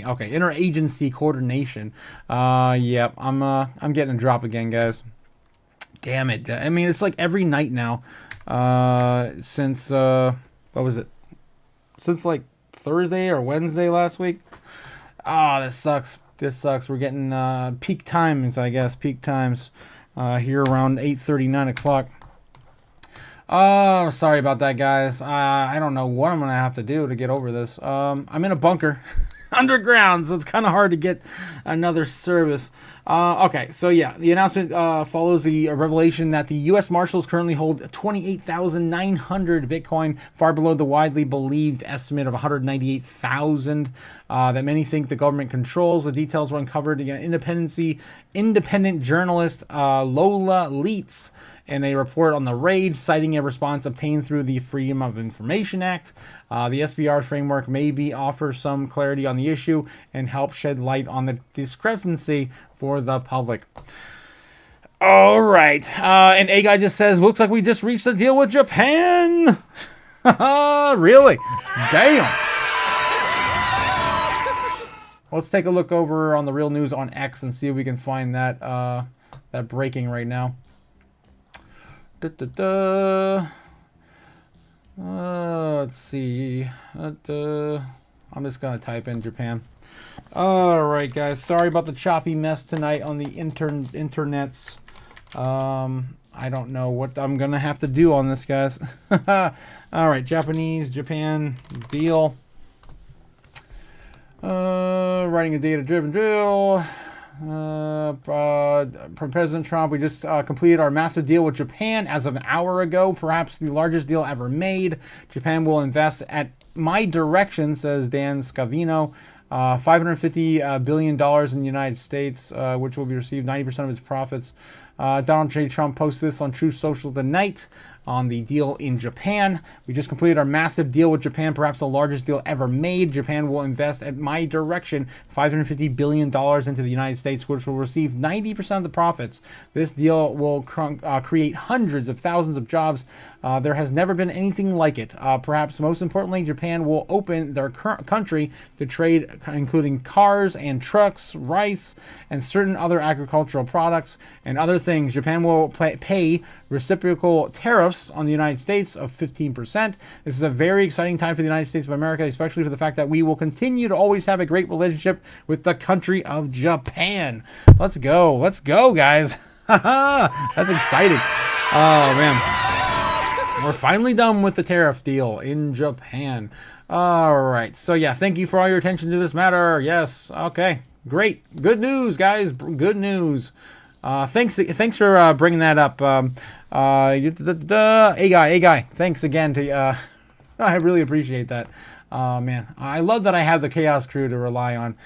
Okay, interagency coordination. Yep, I'm getting a drop again, guys. Damn it. I mean, it's like every night now, since, what was it? Since like Thursday or Wednesday last week. Oh, this sucks. We're getting peak times, I guess. Peak times here around 8:30, 9 o'clock. Oh, sorry about that, guys. I don't know what I'm going to have to do to get over this. I'm in a bunker underground, so it's kind of hard to get another service. Okay, so yeah, the announcement follows the revelation that the U.S. Marshals currently hold 28,900 Bitcoin, far below the widely believed estimate of 198,000 that many think the government controls. The details were uncovered in independent journalist Lola Leitz in a report on the raid, citing a response obtained through the Freedom of Information Act. The SBR framework maybe offer some clarity on the issue and help shed light on the discrepancy for the public. All right. And A Guy just says, looks like we just reached a deal with Japan. Really? Damn. Let's take a look over on the real news on X and see if we can find that that breaking right now. Let's see. I'm just gonna type in Japan. All right, guys. Sorry about the choppy mess tonight on the internets. I don't know what I'm gonna have to do on this, guys. All right, Japan deal. Writing a data-driven drill. From President Trump, we just completed our massive deal with Japan as of an hour ago, perhaps the largest deal ever made. Japan will invest at my direction, says Dan Scavino, $550 billion in the United States, which will be received 90% of its profits. Donald J. Trump posted this on Truth Social tonight on the deal in Japan. We just completed our massive deal with Japan, perhaps the largest deal ever made. Japan will invest at my direction $550 billion into the United States, which will receive 90% of the profits. This deal will create hundreds of thousands of jobs. There has never been anything like it. Perhaps most importantly, Japan will open their country to trade, including cars and trucks, rice, and certain other agricultural products and other things. Japan will pay reciprocal tariffs on the United States of 15%. This is a very exciting time for the United States of America, especially for the fact that we will continue to always have a great relationship with the country of Japan. Let's go, guys. That's exciting. Oh man, we're finally done with the tariff deal in Japan. All right, so yeah, thank you for all your attention to this matter. Yes, okay, great, good news, guys, good news. Thanks for bringing that up. A guy, thanks again to I really appreciate that. Man, I love that I have the Chaos crew to rely on.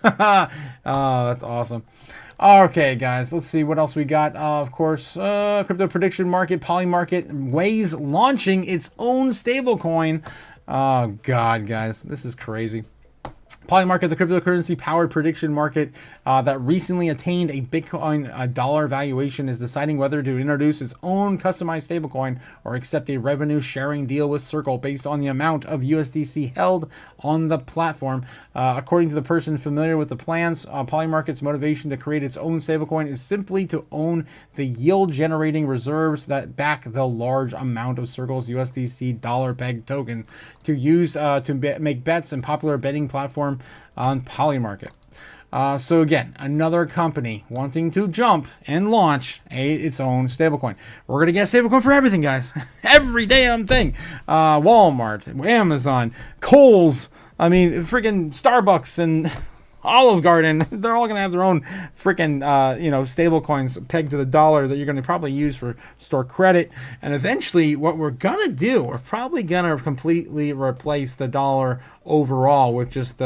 That's awesome. Okay, guys, let's see what else we got. Of course, crypto prediction market, Polymarket, Waze launching its own stablecoin. Oh God, guys, this is crazy. Polymarket, the cryptocurrency powered prediction market that recently attained a Bitcoin dollar valuation, is deciding whether to introduce its own customized stablecoin or accept a revenue sharing deal with Circle based on the amount of USDC held on the platform. According to the person familiar with the plans, Polymarket's motivation to create its own stablecoin is simply to own the yield generating reserves that back the large amount of Circle's USDC dollar pegged token to use to make bets and popular betting platform on Polymarket. So again, another company wanting to jump and launch its own stablecoin. We're gonna get a stablecoin for everything, guys. Every damn thing. Walmart, Amazon, Kohl's. I mean, freaking Starbucks and Olive Garden. They're all gonna have their own freaking stable coins pegged to the dollar that you're gonna probably use for store credit. And eventually, what we're gonna do, we're probably gonna completely replace the dollar overall with just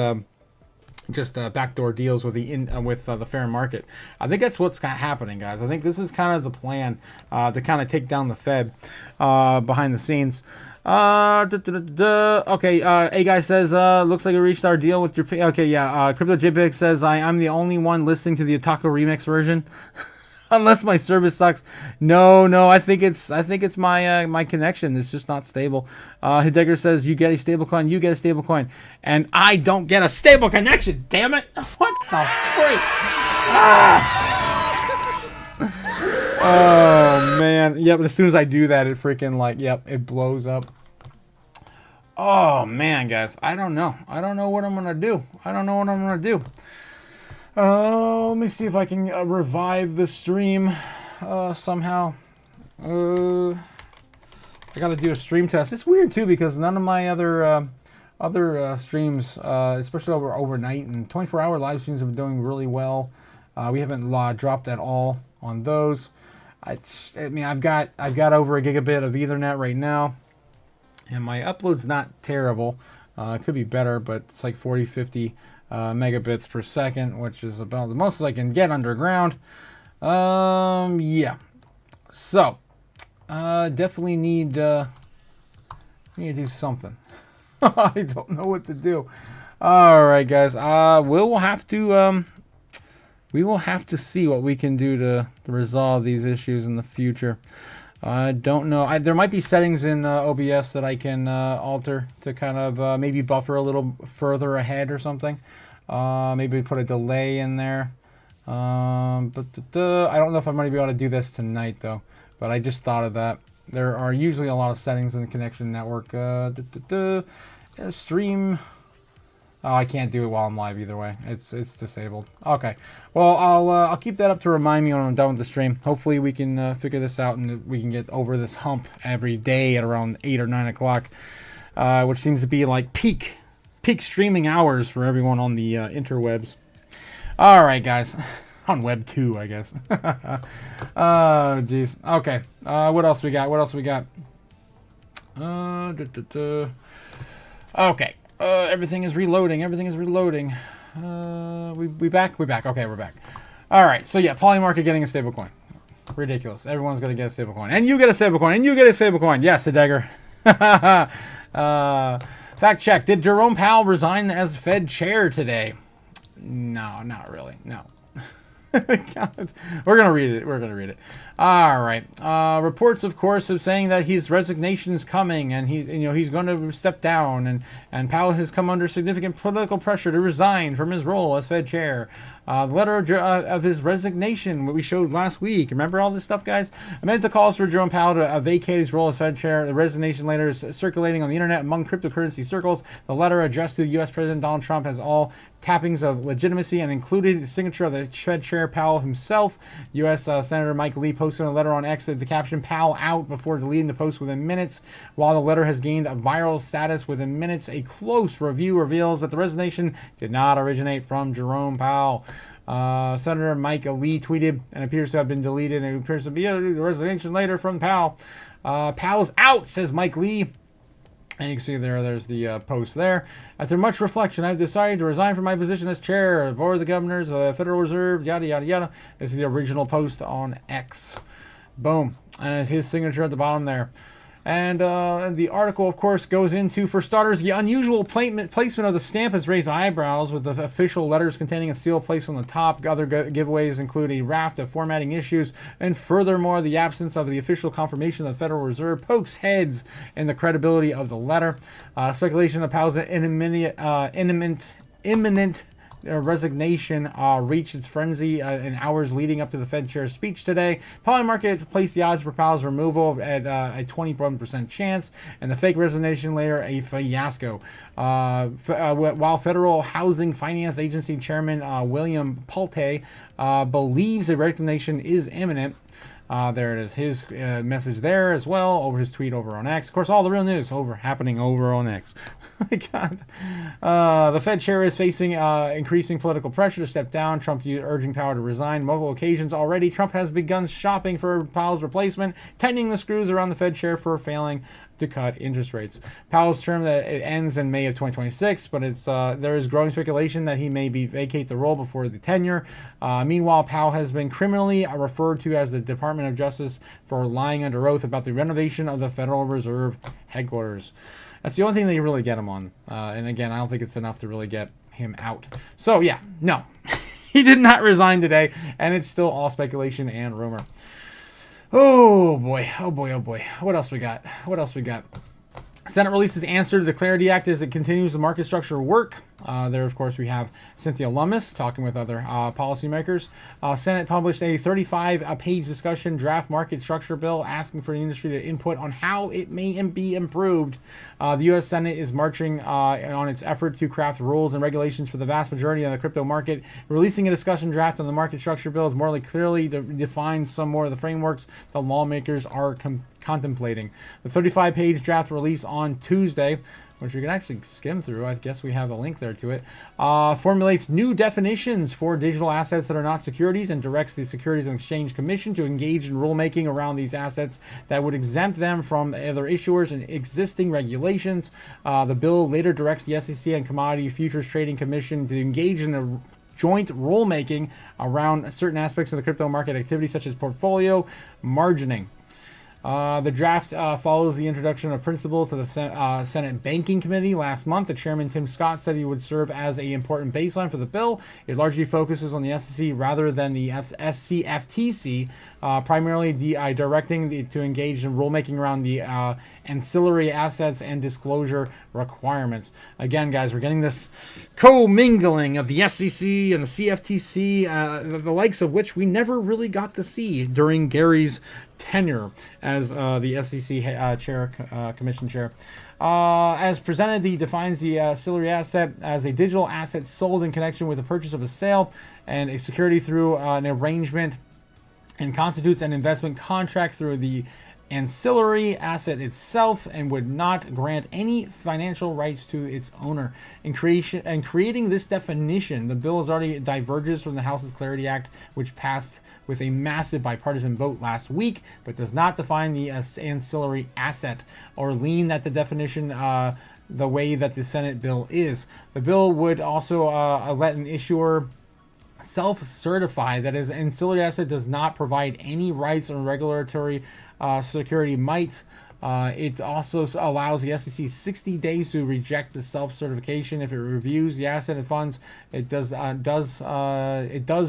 backdoor deals with the fair market. I think that's what's happening, guys. I think this is kind of the plan to kind of take down the Fed behind the scenes. Okay, A guy says, looks like we reached our deal with Japan. Okay, yeah, Crypto JPEG says, I'm the only one listening to the Otaku remix version. Unless my service sucks. No, I think it's my my connection. It's just not stable. Hidegger says, you get a stable coin, you get a stable coin. And I don't get a stable connection, damn it. What the freak? Oh man. Yep, as soon as I do that, it freaking it blows up. Oh man, guys. I don't know what I'm gonna do. Let me see if I can revive the stream somehow. I gotta do a stream test. It's weird too because none of my other streams, especially overnight and 24-hour live streams, have been doing really well. We haven't dropped at all on those. I mean, I've got over a gigabit of Ethernet right now, and my upload's not terrible. It could be better, but it's like 40, 50 megabits per second, which is about the most I can get underground. Yeah. So, definitely need to do something. I don't know what to do. All right, guys. We will have to see what we can do to resolve these issues in the future. I don't know. There might be settings in OBS that I can alter to kind of maybe buffer a little further ahead or something. Maybe put a delay in there. But I don't know if I'm going to be able to do this tonight, though. But I just thought of that. There are usually a lot of settings in the connection network. Stream. Oh, I can't do it while I'm live either way. It's disabled. Okay. Well, I'll keep that up to remind me when I'm done with the stream. Hopefully we can figure this out and we can get over this hump every day at around 8 or 9 o'clock, which seems to be like peak streaming hours for everyone on the interwebs. All right, guys. On Web 2, I guess. Oh, jeez. Okay. What else we got? Okay. Everything is reloading. We back? Okay, we're back. All right. So yeah, Polymarket getting a stablecoin. Ridiculous. Everyone's going to get a stablecoin. And you get a stablecoin. Yes, a dagger. Fact check. Did Jerome Powell resign as Fed chair today? No, not really. No. We're gonna read it. All right. Reports, of course, of saying that his resignation is coming, and he's going to step down, and Powell has come under significant political pressure to resign from his role as Fed chair. The letter of his resignation, what we showed last week. Remember all this stuff, guys? Amid the calls for Jerome Powell to vacate his role as Fed chair, the resignation letter is circulating on the internet among cryptocurrency circles. The letter addressed to U.S. President Donald Trump has all tappings of legitimacy and included the signature of the Fed chair Powell himself. U.S. Senator Mike Lee posted a letter on X with the caption "Powell out" before deleting the post within minutes. While the letter has gained a viral status within minutes, a close review reveals that the resignation did not originate from Jerome Powell. Senator Mike Lee tweeted and appears to have been deleted, and it appears to be a resignation later from Powell. Powell's out, says Mike Lee. And you can see there's the post there. After much reflection, I've decided to resign from my position as chair of the Board of the Governors of the Federal Reserve, yada, yada, yada. This is the original post on X. Boom. And his signature at the bottom there. And the article, of course, goes into, for starters, the unusual placement of the stamp has raised eyebrows, with the official letters containing a seal placed on the top. Other giveaways include a raft of formatting issues, and furthermore, the absence of the official confirmation of the Federal Reserve pokes heads in the credibility of the letter. Speculation of Powell's imminent resignation reached its frenzy in hours leading up to the Fed chair's speech today. Polymarket placed the odds for Powell's removal at a 21% chance, and the fake resignation later a fiasco. While Federal Housing Finance Agency Chairman William Pulte believes a resignation is imminent. There it is, his message there as well, over his tweet over on X. Of course, all the real news happening over on X. My God. The Fed chair is facing increasing political pressure to step down. Trump urging Powell to resign. Multiple occasions already. Trump has begun shopping for Powell's replacement, tightening the screws around the Fed chair for failing to cut interest rates. Powell's term that it ends in May of 2026, but there is growing speculation that he may vacate the role before the tenure. Meanwhile, Powell has been criminally referred to as the Department of Justice for lying under oath about the renovation of the Federal Reserve headquarters. That's the only thing that you really get him on. And again, I don't think it's enough to really get him out. So yeah, no, he did not resign today, and it's still all speculation and rumor. Oh boy. What else we got? Senate releases answer to the Clarity Act as it continues the market structure work. There, of course, we have Cynthia Lummis talking with other policymakers. Senate published a 35-page discussion draft market structure bill asking for the industry to input on how it may be improved. The U.S. Senate is marching on its effort to craft rules and regulations for the vast majority of the crypto market. Releasing a discussion draft on the market structure bill is more clearly defines some more of the frameworks the lawmakers are contemplating. The 35-page draft released on Tuesday which we can actually skim through. I guess we have a link there to it. Formulates new definitions for digital assets that are not securities and directs the Securities and Exchange Commission to engage in rulemaking around these assets that would exempt them from other issuers and existing regulations. The bill later directs the SEC and Commodity Futures Trading Commission to engage in a joint rulemaking around certain aspects of the crypto market activity, such as portfolio margining. The draft follows the introduction of principles to the Senate Banking Committee last month. The chairman, Tim Scott, said he would serve as an important baseline for the bill. It largely focuses on the SEC rather than the FTC, primarily directing to engage in rulemaking around the ancillary assets and disclosure requirements. Again, guys, we're getting this co-mingling of the SEC and the CFTC, the likes of which we never really got to see during Gary's tenure as the SEC commission chair. As presented, he defines the ancillary asset as a digital asset sold in connection with the purchase of a sale and a security through an arrangement, and constitutes an investment contract through the ancillary asset itself and would not grant any financial rights to its owner. In creating this definition, the bill already diverges from the House's Clarity Act, which passed with a massive bipartisan vote last week, but does not define the ancillary asset or lean that the definition the way that the Senate bill is. The bill would also let an issuer self-certify that his ancillary asset does not provide any rights or regulatory security might. It also allows the SEC 60 days to reject the self-certification if it reviews the asset and funds. It does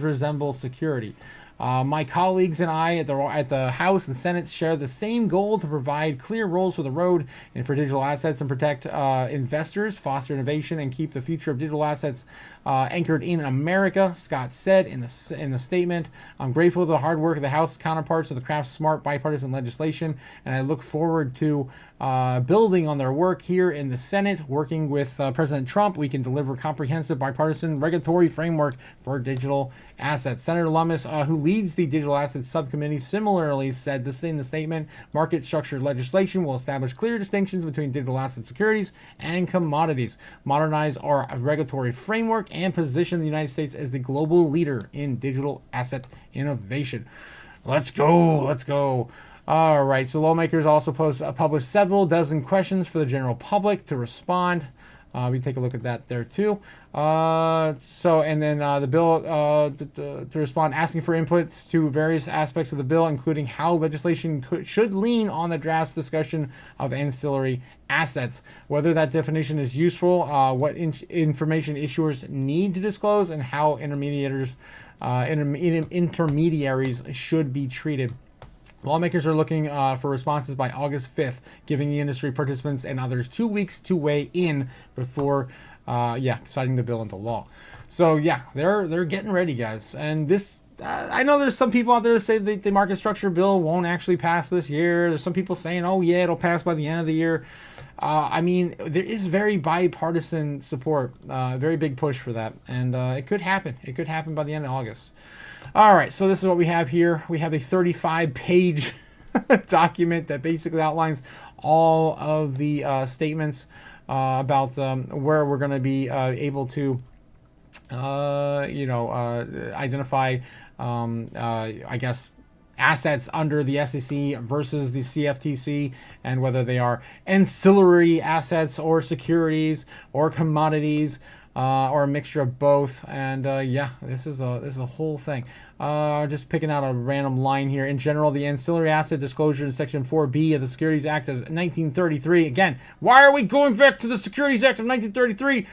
resemble security. My colleagues and I at the House and Senate share the same goal to provide clear rules for the road and for digital assets and protect investors, foster innovation, and keep the future of digital assets anchored in America, Scott said in the statement. I'm grateful for the hard work of the House counterparts to the craft smart bipartisan legislation, and I look forward to building on their work here in the Senate. Working with President Trump, we can deliver comprehensive bipartisan regulatory framework for digital assets. Senator Lummis, who leads the Digital Assets Subcommittee, similarly said this in the statement. Market structured legislation will establish clear distinctions between digital asset securities and commodities, modernize our regulatory framework, and position the United States as the global leader in digital asset innovation. Let's go. All right, so lawmakers also published several dozen questions for the general public to respond. We take a look at that there too. The bill to respond, asking for inputs to various aspects of the bill, including how legislation should lean on the draft's discussion of ancillary assets, whether that definition is useful, what information issuers need to disclose, and how intermediaries should be treated. Lawmakers are looking for responses by August 5th, giving the industry participants and others 2 weeks to weigh in before, signing the bill into law. So they're getting ready, guys. And this, I know there's some people out there that say the market structure bill won't actually pass this year. There's some people saying, oh yeah, it'll pass by the end of the year. There is very bipartisan support, very big push for that, and it could happen. It could happen by the end of August. All right, so this is what we have here. We have a 35-page document that basically outlines all of the statements about where we're going to be able to, identify, assets under the SEC versus the CFTC, and whether they are ancillary assets or securities or commodities. Or a mixture of both, and this is a whole thing. Just picking out a random line here. In general, the ancillary asset disclosure in Section 4B of the Securities Act of 1933. Again, why are we going back to the Securities Act of 1933?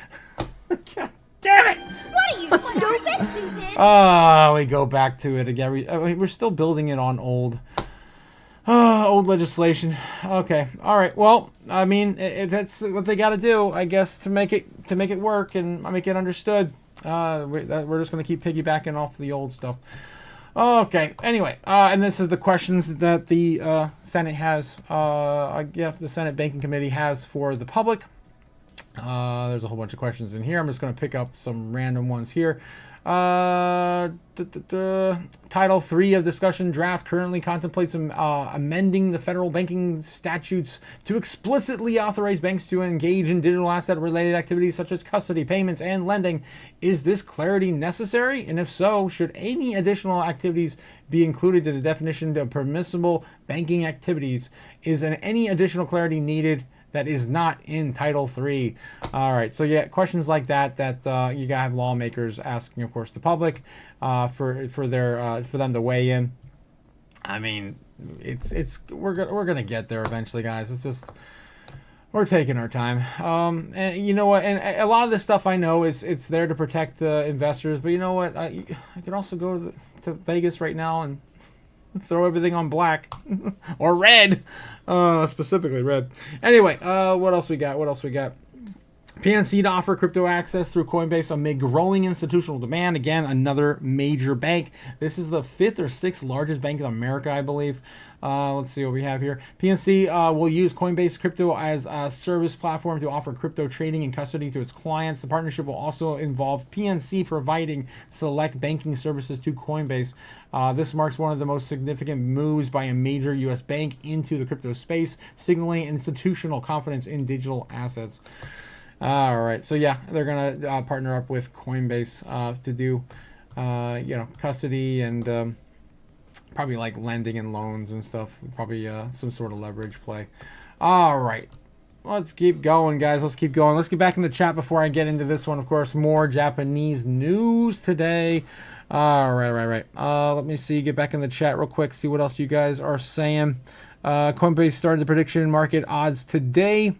God damn it! What are you, stupid? We go back to it again. We're still building it on old legislation. Okay. All right. Well, if that's what they got to do, I guess, to make it work and make it understood, we're just going to keep piggybacking off the old stuff. Okay. Anyway, and this is the questions that the Senate has, the Senate Banking Committee has for the public. There's a whole bunch of questions in here. I'm just going to pick up some random ones here. Title 3 of discussion draft currently contemplates amending the federal banking statutes to explicitly authorize banks to engage in digital asset related activities such as custody, payments, and lending. Is this clarity necessary? And if so, should any additional activities be included in the definition of permissible banking activities? Is any additional clarity needed that is not in Title 3? All right, so yeah, questions like that you gotta have lawmakers asking, of course, the public for them to weigh in. I mean, we're gonna get there eventually, guys. It's just we're taking our time. And you know what? And a lot of this stuff I know it's there to protect the investors, but you know what? I could also go to Vegas right now and throw everything on black or red, specifically red. Anyway, what else we got? PNC to offer crypto access through Coinbase amid growing institutional demand. Again, another major bank. This is the 5th or 6th largest bank in America, I believe. Let's see what we have here. PNC will use Coinbase Crypto as a service platform to offer crypto trading and custody to its clients. The partnership will also involve PNC providing select banking services to Coinbase. This marks one of the most significant moves by a major U.S. bank into the crypto space, signaling institutional confidence in digital assets. All right, so yeah, they're gonna partner up with Coinbase to do, custody and probably like lending and loans and stuff. Probably some sort of leverage play. All right, let's keep going, guys. Let's keep going. Let's get back in the chat before I get into this one. Of course, more Japanese news today. All right. Let me see. Get back in the chat real quick. See what else you guys are saying. Coinbase started the prediction market odds today.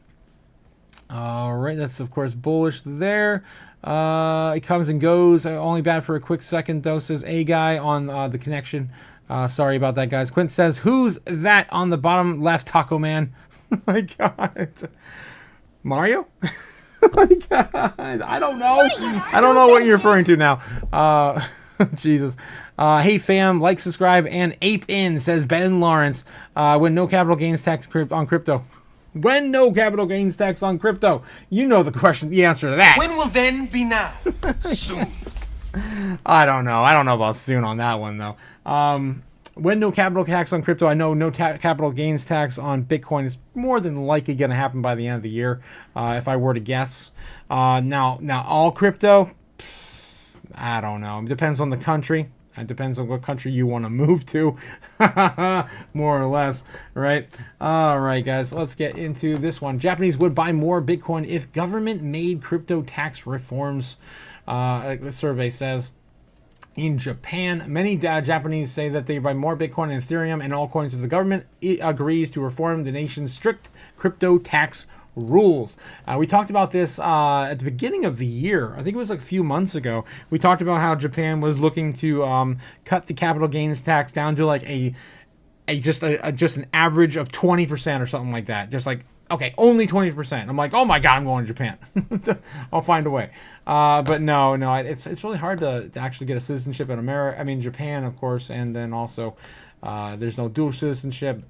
All right, that's of course bullish there. It comes and goes. Only bad for a quick second though, says a guy on the connection. Sorry about that, guys. Quint says, "Who's that on the bottom left, Taco Man?" Oh my God, Mario. Oh my God, I don't know. I don't know what you're referring to now. Jesus. Hey fam, like, subscribe, and ape in, says Ben Lawrence. When no capital gains tax on crypto. When no capital gains tax on crypto? You know the question, the answer to that. When will then be now? Soon. I don't know. I don't know about soon on that one, though. When no capital tax on crypto, I know no capital gains tax on Bitcoin is more than likely going to happen by the end of the year, if I were to guess. Now all crypto, I don't know. It depends on the country. It depends on what country you want to move to, more or less, right? All right, guys, let's get into this one. Japanese would buy more Bitcoin if government made crypto tax reforms, the survey says. In Japan, many Japanese say that they buy more Bitcoin and Ethereum and all coins if the government agrees to reform the nation's strict crypto tax rules. We talked about this at the beginning of the year. I think it was like a few months ago. We talked about how Japan was looking to cut the capital gains tax down to like just an average of 20% or something like that. Just like, okay, only 20%. I'm like, oh my God, I'm going to Japan. I'll find a way. But no, it's really hard to actually get a citizenship in America. I mean, Japan, of course, and then also there's no dual citizenship.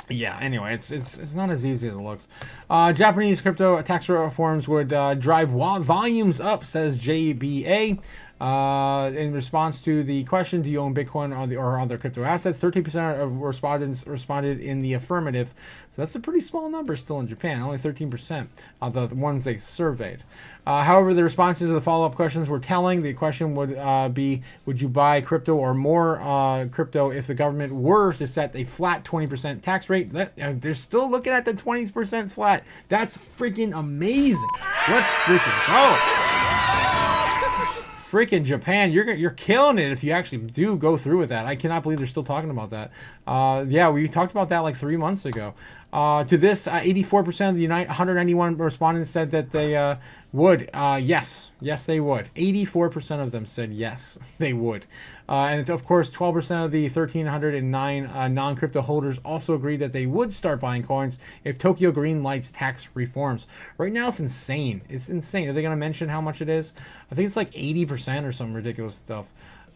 Yeah, anyway, it's not as easy as it looks. Japanese crypto tax reforms would drive volumes up, says JBA. In response to the question, do you own Bitcoin or other crypto assets? 13% of respondents responded in the affirmative. So that's a pretty small number still in Japan, only 13% of the ones they surveyed. However, the responses to the follow-up questions were telling. The question would be, would you buy crypto or more crypto if the government were to set a flat 20% tax rate? They're still looking at the 20% flat. That's freaking amazing. Let's freaking go. Freaking Japan, you're killing it if you actually do go through with that. I cannot believe they're still talking about that. Yeah, we talked about that like 3 months ago. To this, 84% of the 191 respondents said that they would. Yes, they would. 84% of them said yes, they would. And of course, 12% of the 1,309 non-crypto holders also agreed that they would start buying coins if Tokyo green lights tax reforms. Right now, it's insane. It's insane. Are they going to mention how much it is? I think it's like 80% or some ridiculous stuff.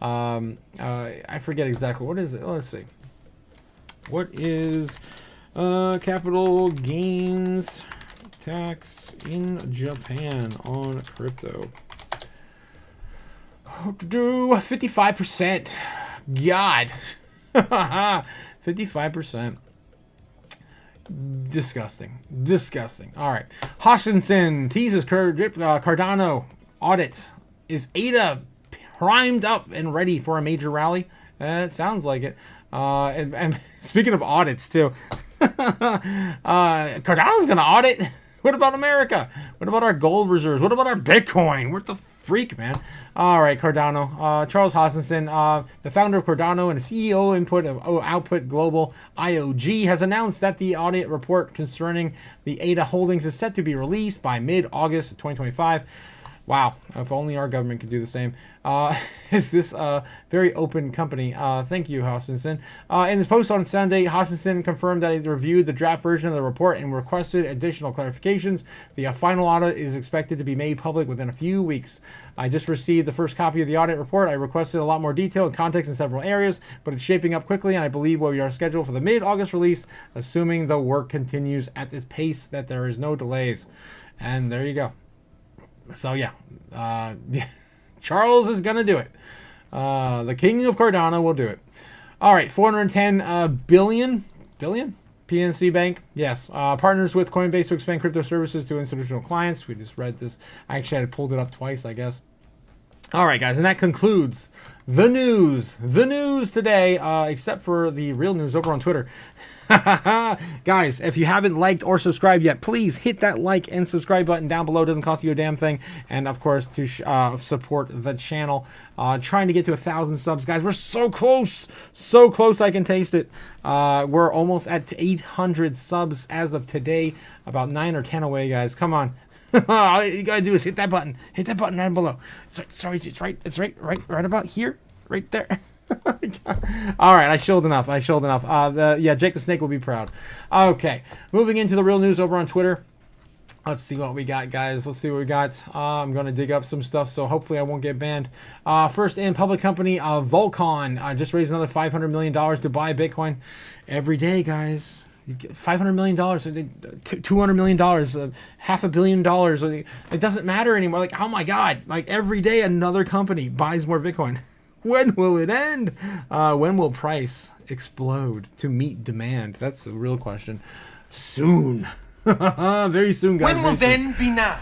I forget exactly. What is it? Let's see. What is capital gains tax in Japan on crypto. Do 55%. God. 55%. Disgusting. Disgusting. All right. Hoskinson teases Cardano audit. Is ADA primed up and ready for a major rally? It sounds like it. And speaking of audits, too. Cardano's going to audit. What about America? What about our gold reserves? What about our Bitcoin? What the freak, man? All right, Cardano. Charles Hoskinson, the founder of Cardano and CEO of Output Global IOG, has announced that the audit report concerning the ADA holdings is set to be released by mid-August 2025. Wow, if only our government could do the same. Is this very open company? Thank you, Hoskinson. In his post on Sunday, Hoskinson confirmed that he reviewed the draft version of the report and requested additional clarifications. The final audit is expected to be made public within a few weeks. I just received the first copy of the audit report. I requested a lot more detail and context in several areas, but it's shaping up quickly, and I believe we are scheduled for the mid-August release, assuming the work continues at this pace, that there is no delays. And there you go. So yeah, Charles is gonna do it. The king of Cardano will do it. All right, 410 billion PNC Bank. Yes, partners with Coinbase to expand crypto services to institutional clients. We just read this. Actually, I pulled it up twice, I guess. All right, guys, and that concludes the news. The news today, except for the real news over on Twitter. Guys, if you haven't liked or subscribed yet, please hit that like and subscribe button down below. It doesn't cost you a damn thing. And of course, to support the channel, trying to get to 1,000 subs, guys. We're so close, I can taste it. We're almost at 800 subs as of today, about 9 or 10 away, guys. Come on. All you gotta do is hit that button right below. Sorry, it's right about here, right there. All right, I showed enough. Jake the Snake will be proud. Okay, moving into the real news over on Twitter. Let's see what we got, guys. I'm going to dig up some stuff, so hopefully I won't get banned. First in, public company Volcon just raised another $500 million to buy Bitcoin every day, guys. $500 million, $200 million, $500 million. It doesn't matter anymore. Like, oh my God, like every day another company buys more Bitcoin. When will it end? When will price explode to meet demand? That's the real question. Soon. Very soon, guys. When will then be now?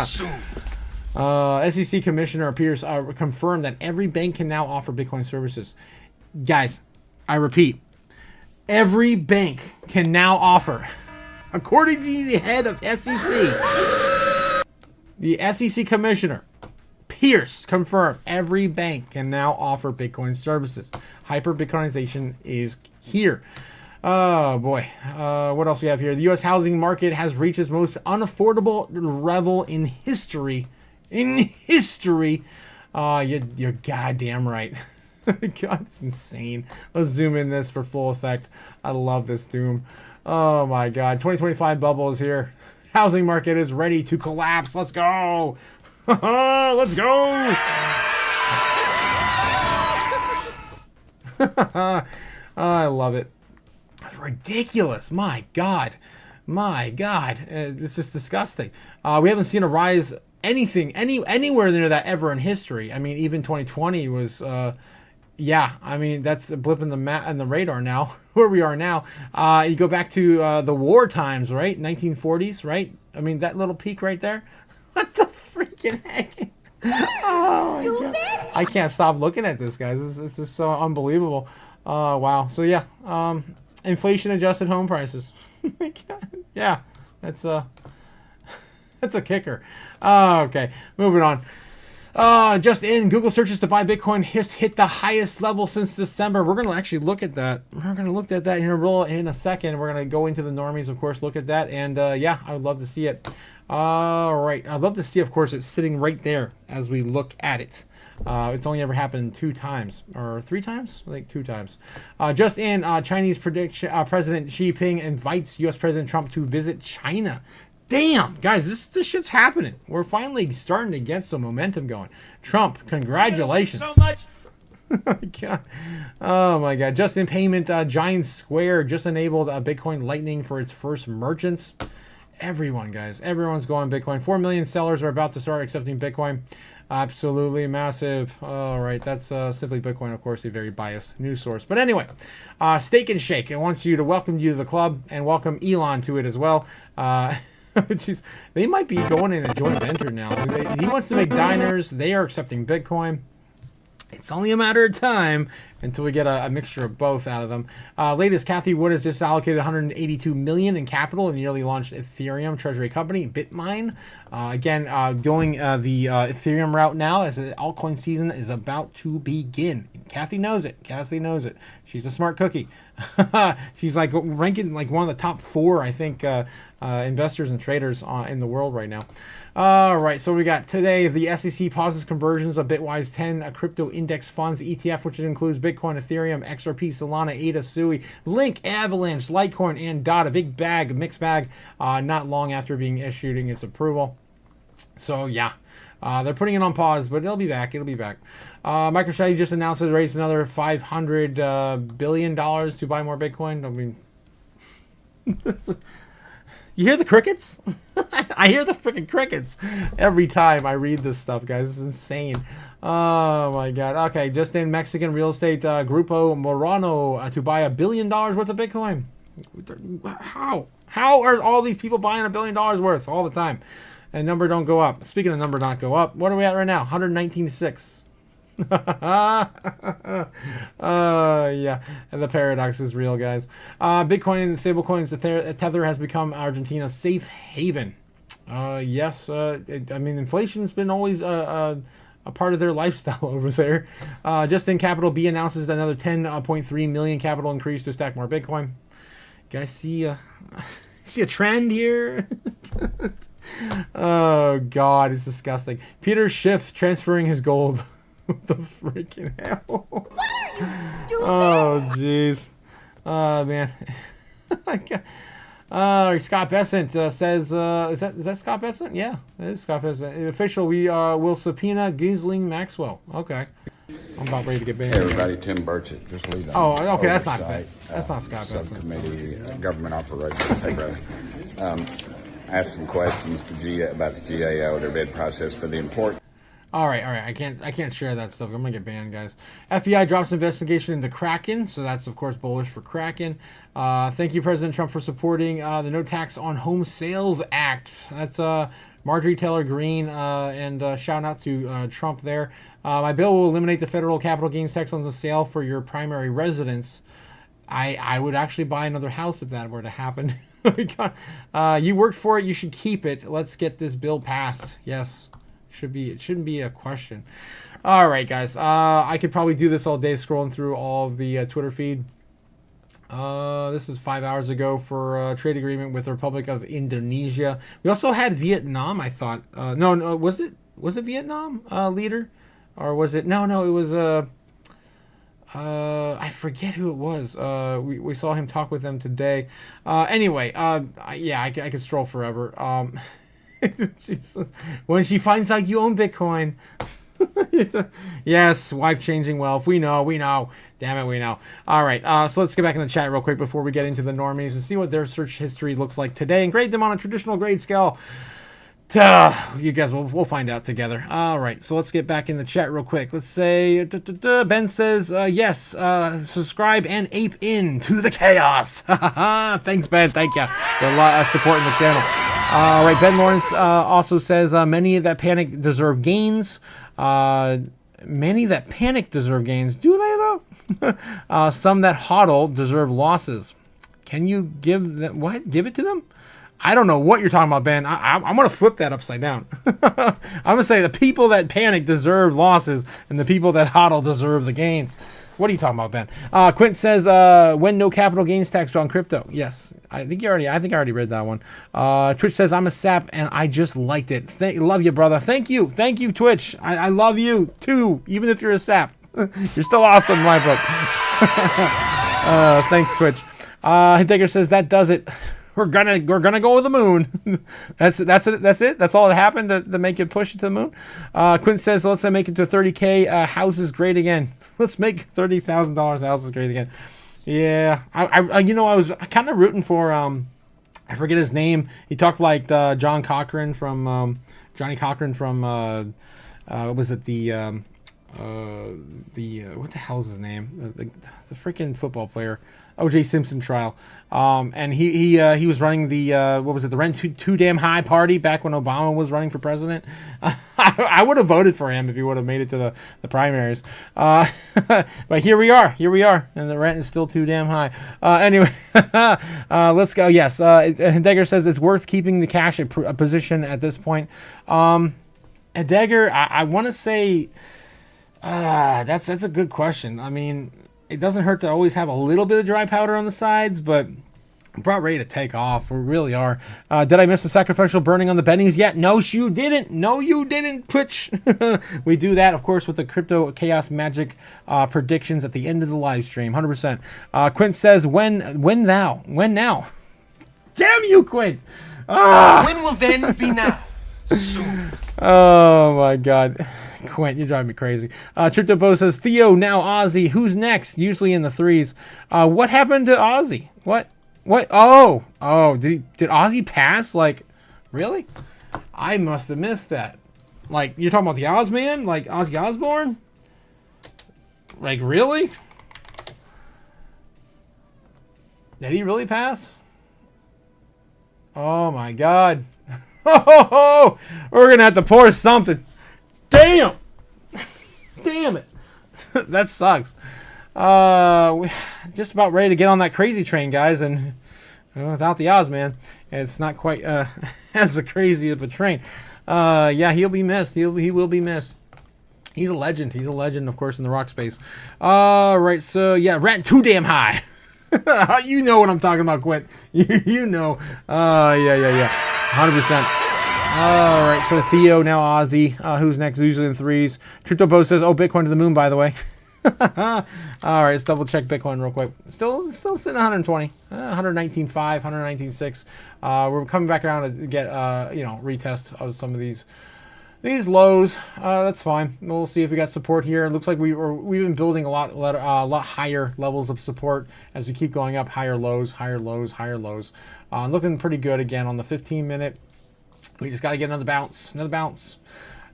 Soon. SEC Commissioner Pierce confirmed that every bank can now offer Bitcoin services. Guys, I repeat, every bank can now offer, according to the head of SEC, the SEC Commissioner Pierce confirmed every bank can now offer Bitcoin services. Hyper-Bitcoinization is here. Oh boy. What else we have here? The U.S. housing market has reached its most unaffordable level in history. You're goddamn right. God, it's insane. Let's zoom in this for full effect. I love this doom. Oh my God. 2025 bubble is here. Housing market is ready to collapse. Let's go. Let's go. I love it. It's ridiculous. My God. It's just disgusting. We haven't seen a rise anywhere near that ever in history. I mean, even 2020 was yeah, I mean, that's a blip in the radar now, where we are now. You go back to the war times, right? 1940s, right? I mean, that little peak right there. What the freaking heck? Oh my God. I can't stop looking at this, guys. It's just so unbelievable. Wow. So yeah, inflation adjusted home prices. Yeah, that's a kicker. Okay, moving on. Just in, Google searches to buy Bitcoin hit the highest level since December. We're going to actually look at that. We're going to look at that here in a second. We're going to go into the normies, of course, look at that. And yeah, I would love to see it. All right. I'd love to see, of course, it's sitting right there as we look at it. It's only ever happened 2 times or 3 times. I think 2 times. Just in, Chinese President Xi Jinping invites U.S. President Trump to visit China. Damn, guys, this shit's happening. We're finally starting to get some momentum going. Trump, congratulations. So much. Oh my God. Just in payment, Giant Square just enabled Bitcoin Lightning for its first merchants. Everyone, guys. Everyone's going Bitcoin. 4 million sellers are about to start accepting Bitcoin. Absolutely massive. All right. That's Simply Bitcoin, of course, a very biased news source. But anyway, Steak and Shake. It wants you to welcome you to the club and welcome Elon to it as well. Jeez, they might be going in a joint venture now. He wants to make diners. They are accepting Bitcoin. It's only a matter of time until we get a mixture of both out of them. Latest, Kathy Wood has just allocated 182 million in capital in the newly launched Ethereum treasury company, Bitmine. Again, going the Ethereum route now as the altcoin season is about to begin. Kathy knows it. Kathy knows it. She's a smart cookie. She's like ranking like one of the top 4, I think, investors and traders in the world right now. All right, so we got today the SEC pauses conversions of Bitwise 10 crypto index funds ETF, which includes Bitcoin, Ethereum, XRP, Solana, ADA, Sui, Link, Avalanche, Litecoin, and DOT. A big bag, a mixed bag, not long after being issued in its approval. So yeah. They're putting it on pause, but it'll be back. It'll be back. MicroStrategy just announced it raised another $500 billion to buy more Bitcoin. I mean, you hear the crickets? I hear the freaking crickets every time I read this stuff, guys. It's insane. Oh my God. Okay, just in Mexican real estate, Grupo Morano to buy $1 billion worth of Bitcoin. How? How are all these people buying $1 billion worth all the time? And number don't go up. Speaking of number not go up, what are we at right now? 119.6. Yeah, and the paradox is real, guys. Bitcoin and stablecoins. Tether has become Argentina's safe haven. Yes, I mean, inflation's been always a part of their lifestyle over there. Just in Capital B announces another 10.3 million capital increase to stack more Bitcoin. You guys see a trend here? Oh God, it's disgusting. Peter Schiff transferring his gold. What the freaking hell? What are you, stupid? Oh jeez. Man. Scott Bessent says, is that Scott Bessent? Yeah, it is Scott Bessent. Official, we will subpoena Ghislaine Maxwell. Okay. I'm about ready to get banned. Hey everybody, Tim Burchett, just leading. Oh, okay, that's not bad. That's not Scott Bessent. Subcommittee, Government Operations. Hey, brother. Asked some questions to about the GAO, their bid process, but the important. All right. I can't share that stuff. I'm gonna get banned, guys. FBI drops investigation into Kraken, so that's of course bullish for Kraken. Thank you, President Trump, for supporting the No Tax on Home Sales Act. That's Marjorie Taylor Greene, and shout out to Trump there. My bill will eliminate the federal capital gains tax on the sale for your primary residence. I would actually buy another house if that were to happen. You worked for it, you should keep it. Let's get this bill passed. Yes, it shouldn't be a question. All right, guys. I could probably do this all day, scrolling through all of the Twitter feed. This is 5 hours ago for a trade agreement with the Republic of Indonesia. We also had Vietnam. I thought. No. Was it Vietnam leader, or was it? No. It was I forget who it was. We saw him talk with them today. Anyway, yeah, I could stroll forever. Jesus. When she finds out you own Bitcoin. Yes, wife changing wealth. We know. Damn it, we know. All right, so let's get back in the chat real quick before we get into the normies and see what their search history looks like today and grade them on a traditional grade scale. You guys, we'll find out together. All right, so let's get back in the chat real quick. Let's say, Ben says, yes, subscribe and ape in to the chaos. Thanks, Ben. Thank you for supporting the channel. All right, Ben Lawrence also says, many that panic deserve gains. Many that panic deserve gains. Do they, though? Some that hodl deserve losses. Can you give them, what? Give it to them? I don't know what you're talking about, Ben. I'm going to flip that upside down. I'm going to say the people that panic deserve losses and the people that hodl deserve the gains. What are you talking about, Ben? Quint says, when no capital gains tax on crypto. Yes, I think I already read that one. Twitch says, I'm a sap and I just liked it. Love you, brother. Thank you, Twitch. I love you too, even if you're a sap. You're still awesome, my book. Thanks, Twitch. Hidegar says, that does it. We're gonna go with the moon. That's it. That's all that happened to make it push it to the moon. Quint says, let's make it to 30K houses great again. Let's make $30,000 houses great again. Yeah, I was kind of rooting for I forget his name. He talked like Johnny Cochran from what was it, the what the hell is his name? The freaking football player, O.J. Simpson trial. And he was running the what was it, the Rent too Damn High party back when Obama was running for president. I would have voted for him if he would have made it to the primaries. But here we are, and the rent is still too damn high. Anyway, let's go. Yes, Heidegger says it's worth keeping the cash a position at this point. Heidegger, I want to say. That's a good question. I mean, it doesn't hurt to always have a little bit of dry powder on the sides, but about ready to take off. We really are. Did I miss the sacrificial burning on the bennies yet? No, you didn't. No, you didn't, Twitch. We do that, of course, with the Crypto Chaos Magic predictions at the end of the live stream. 100%. Quint says, when now? Damn you, Quint. When will then be now? Soon. Oh, my God. Quint, you're driving me crazy. Triptobo says, Theo, now Ozzy. Who's next? Usually in the threes. What happened to Ozzy? What? Oh, did Ozzy pass? Like, really? I must have missed that. Like, you're talking about the Ozman? Like, Ozzy Osbourne? Like, really? Did he really pass? Oh, my God. Oh, we're going to have to pour something. Damn! Damn it. That sucks. Just about ready to get on that crazy train, guys, and without the Ozman, it's not quite as crazy of a train. Yeah, he'll be missed. He will be missed. He's a legend. He's a legend, of course, in the rock space. Right, so yeah, rent too damn high. You know what I'm talking about, Quint. You know. Yeah. 100%. All right, so Theo, now Ozzy. Who's next? Usually in threes. Triptobo says, oh, Bitcoin to the moon, by the way. All right, let's double check Bitcoin real quick. Still sitting at 120, 119.5, 119.6. We're coming back around to get retest of some of these lows. That's fine. We'll see if we got support here. It looks like we've been building a lot higher levels of support as we keep going up. Higher lows. Looking pretty good again on the 15-minute. We just got to get another bounce.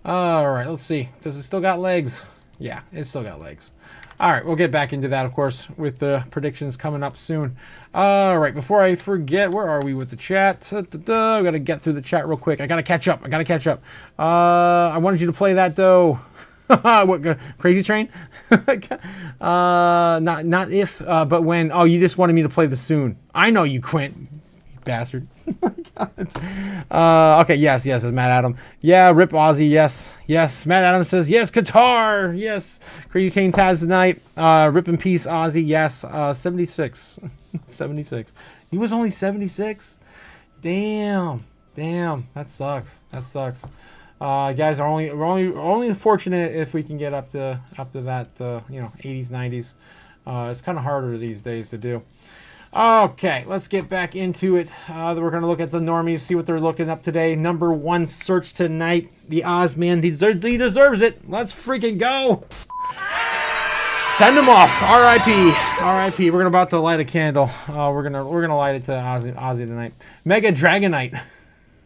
All right, let's see. Does it still got legs? Yeah, it's still got legs. All right, we'll get back into that, of course, with the predictions coming up soon. All right, before I forget, where are we with the chat? I got to get through the chat real quick. I got to catch up. I wanted you to play that, though. What, Crazy Train? Not if, but when. Oh, you just wanted me to play the soon. I know you, Quint. You bastard. Okay, yes, it's Matt Adam. Yeah, rip Ozzy, yes. Matt Adam says, yes, Qatar, yes. Crazy Chain Taz tonight. Rip in peace, Ozzy, yes. 76. 76. He was only 76? Damn, that sucks. Guys, we're only fortunate if we can get up to that 80s, 90s. It's kind of harder these days to do. Okay, let's get back into it. We're going to look at the normies, see what they're looking up today. Number one search tonight, the Ozman. He deserves it. Let's freaking go. Send him off. R.I.P. We're about to light a candle. We're gonna light it to Ozzy tonight. Mega Dragonite.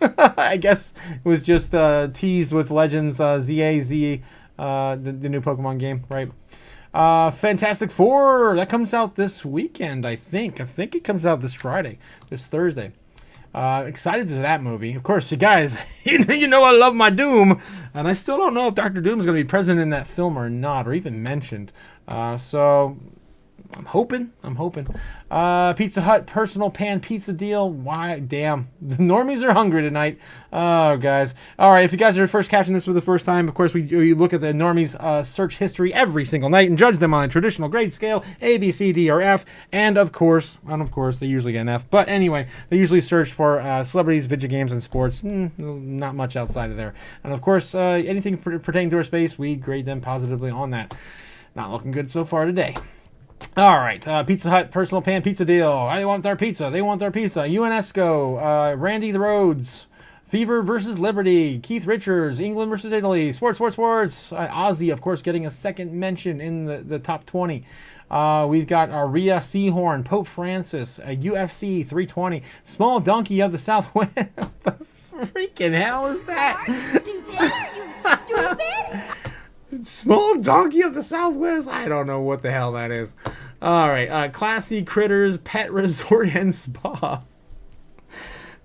I guess it was just teased with Legends ZAZ, the new Pokemon game, right? Fantastic Four, that comes out this weekend, I think it comes out this Thursday. Excited for that movie. Of course, you guys, you know I love my Doom, and I still don't know if Dr. Doom is going to be present in that film or not, or even mentioned. So I'm hoping. Pizza Hut personal pan pizza deal. Why? Damn. The normies are hungry tonight. Oh, guys. All right. If you guys are first catching this for the first time, of course, we look at the normies search history every single night and judge them on a traditional grade scale, A, B, C, D, or F. And of course, they usually get an F. But anyway, they usually search for celebrities, video games, and sports. Not much outside of there. And of course, anything pertaining to our space, we grade them positively on that. Not looking good so far today. All right, Pizza Hut personal pan pizza deal. I want our pizza. They want their pizza. UNESCO, Randy the Rhodes, Fever versus Liberty, Keith Richards, England versus Italy, sports. Ozzy, of course, getting a second mention in the top 20. We've got Rhea Seahorn, Pope Francis, UFC 320, Small Donkey of the Southwest. What the freaking hell is that? Stupid! You stupid! Small Donkey of the Southwest? I don't know what the hell that is. All right. Classy Critters, Pet Resort and Spa.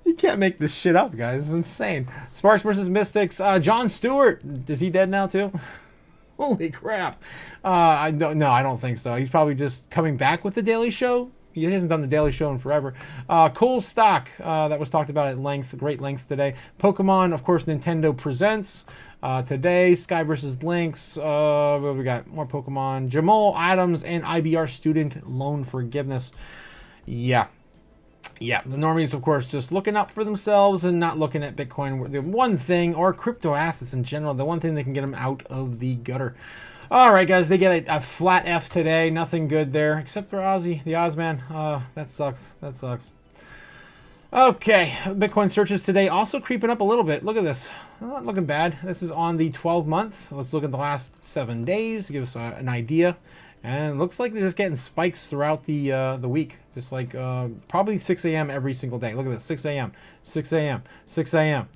You can't make this shit up, guys. It's insane. Sparks versus Mystics. Jon Stewart. Is he dead now, too? Holy crap. No, I don't think so. He's probably just coming back with The Daily Show. He hasn't done The Daily Show in forever. Cole Stock, that was talked about at length, great length today. Pokemon, of course, Nintendo Presents. Today, Sky versus Lynx. We got more Pokemon. Jamal Adams and IBR Student Loan Forgiveness. Yeah, the normies, of course, just looking up for themselves and not looking at Bitcoin. The one thing, or crypto assets in general, the one thing that can get them out of the gutter. All right, guys, they get a flat F today. Nothing good there, except for Ozzy, the Ozman. That sucks. That sucks. Okay, Bitcoin searches today also creeping up a little bit. Look at this. Not looking bad. This is on the 12-month. Let's look at the last 7 days to give us an idea. And it looks like they're just getting spikes throughout the week. Just like probably 6 a.m. every single day. Look at this. 6 a.m., 6 a.m., 6 a.m.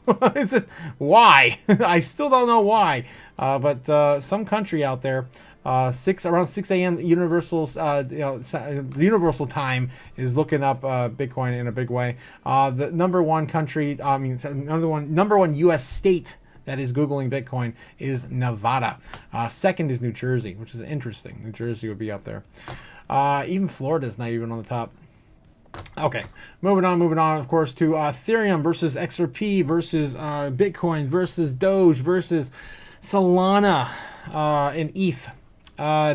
It's just, why? I still don't know why. But some country out there, around 6 a.m. universal time is looking up Bitcoin in a big way. The number one country, number one U.S. state that is Googling Bitcoin is Nevada. Second is New Jersey, which is interesting. New Jersey would be up there. Even Florida's not even on the top. Okay, moving on, of course, to Ethereum versus XRP versus Bitcoin versus Doge versus Solana and ETH.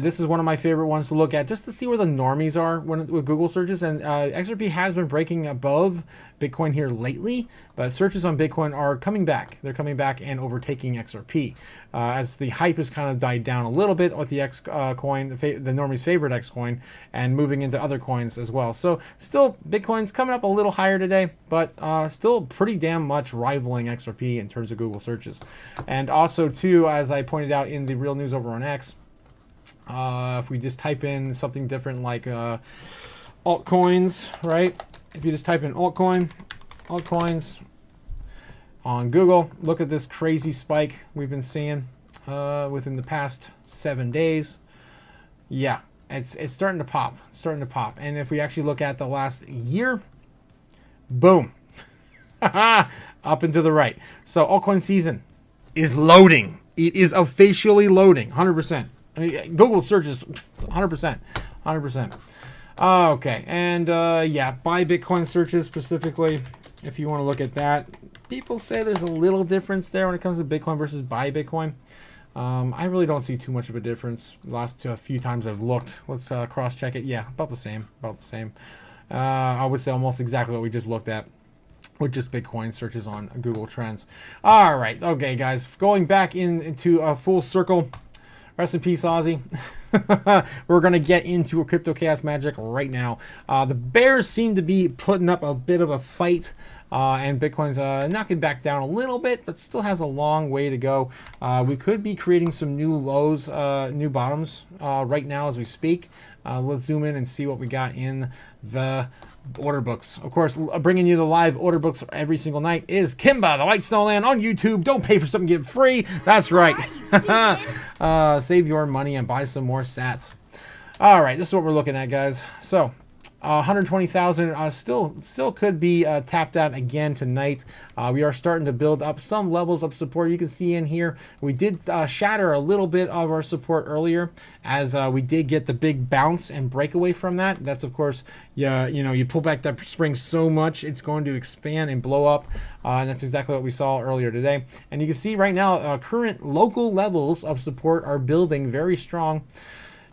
This is one of my favorite ones to look at just to see where the normies are with Google searches. And XRP has been breaking above Bitcoin here lately, but searches on Bitcoin are coming back. They're coming back and overtaking XRP as the hype has kind of died down a little bit with the X coin, the normies' favorite X coin, and moving into other coins as well. So still, Bitcoin's coming up a little higher today, but still pretty damn much rivaling XRP in terms of Google searches. And also, too, as I pointed out in the Real News over on X, if we just type in something different like altcoins, right? If you just type in altcoins on Google, look at this crazy spike we've been seeing within the past 7 days. Yeah, it's starting to pop. It's starting to pop. And if we actually look at the last year, boom, up and to the right. So altcoin season is loading. It is officially loading, 100%. I mean, Google searches 100%, 100%. Okay, and yeah, buy Bitcoin searches specifically, if you want to look at that. People say there's a little difference there when it comes to Bitcoin versus buy Bitcoin. I really don't see too much of a difference. The last few times I've looked, let's cross-check it. Yeah, about the same, about the same. I would say almost exactly what we just looked at with just Bitcoin searches on Google Trends. All right, okay, guys, going back into a full circle. Rest in peace, Ozzy. We're going to get into a crypto chaos magic right now. The bears seem to be putting up a bit of a fight, and Bitcoin's knocking back down a little bit, but still has a long way to go. We could be creating some new lows, new bottoms right now as we speak. Let's zoom in and see what we got in the order books. Of course, bringing you the live order books every single night is Kimba, the White Snowland on YouTube. Don't pay for something, get it free. That's right. Save your money and buy some more sats. All right, this is what we're looking at, guys. So 120,000 still could be tapped out again tonight. We are starting to build up some levels of support. You can see in here we did shatter a little bit of our support earlier as we did get the big bounce and breakaway from that. That's, of course, you pull back that spring so much it's going to expand and blow up, and that's exactly what we saw earlier today. And you can see right now current local levels of support are building very strong.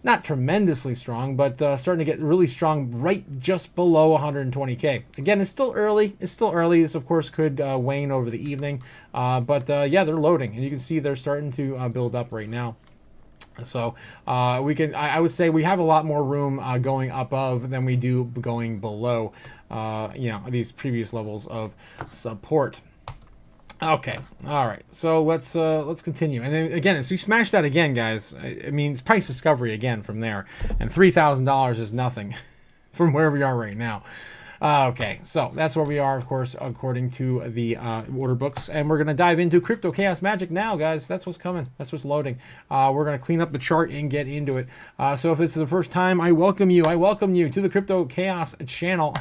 Not tremendously strong, but starting to get really strong right just below 120K. Again, it's still early. It's still early. This, of course, could wane over the evening. But yeah, they're loading. And you can see they're starting to build up right now. So I would say we have a lot more room going above than we do going below, these previous levels of support. Okay, all right. So let's continue. And then again, as we smash that again, guys, I mean, price discovery again from there, and $3,000 is nothing from where we are right now. Okay, so that's where we are, of course, according to the order books, and we're gonna dive into Crypto Chaos Magic now, guys. That's what's coming. That's what's loading. We're gonna clean up the chart and get into it. So if it's the first time, I welcome you. I welcome you to the Crypto Chaos channel.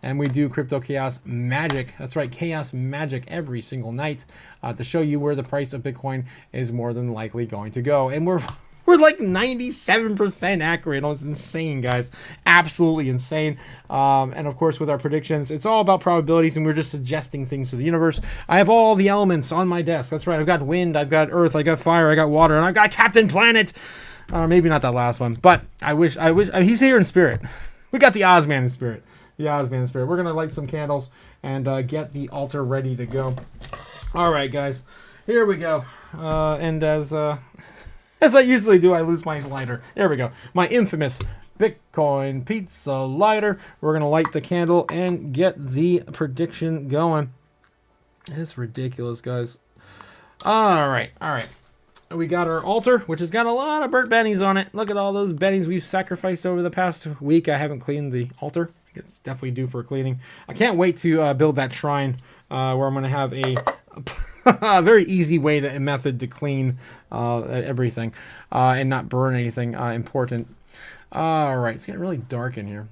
And we do Crypto Chaos Magic. That's right, Chaos Magic every single night to show you where the price of Bitcoin is more than likely going to go. And we're like 97% accurate. It's insane, guys. Absolutely insane. And of course, with our predictions, it's all about probabilities, and we're just suggesting things to the universe. I have all the elements on my desk. That's right. I've got wind, I've got earth, I got fire, I got water, and I've got Captain Planet. Maybe not that last one, but I wish he's here in spirit. We got the Ozman in spirit. The Ozman in spirit. We're gonna light some candles and get the altar ready to go. All right, guys. Here we go. And as I usually do, I lose my lighter. There we go. My infamous Bitcoin pizza lighter. We're going to light the candle and get the prediction going. It's ridiculous, guys. All right. All right. We got our altar, which has got a lot of burnt bennies on it. Look at all those bennies we've sacrificed over the past week. I haven't cleaned the altar. It's definitely due for cleaning. I can't wait to build that shrine where I'm going to have a very easy way to method to clean everything and not burn anything important. All right, it's getting really dark in here.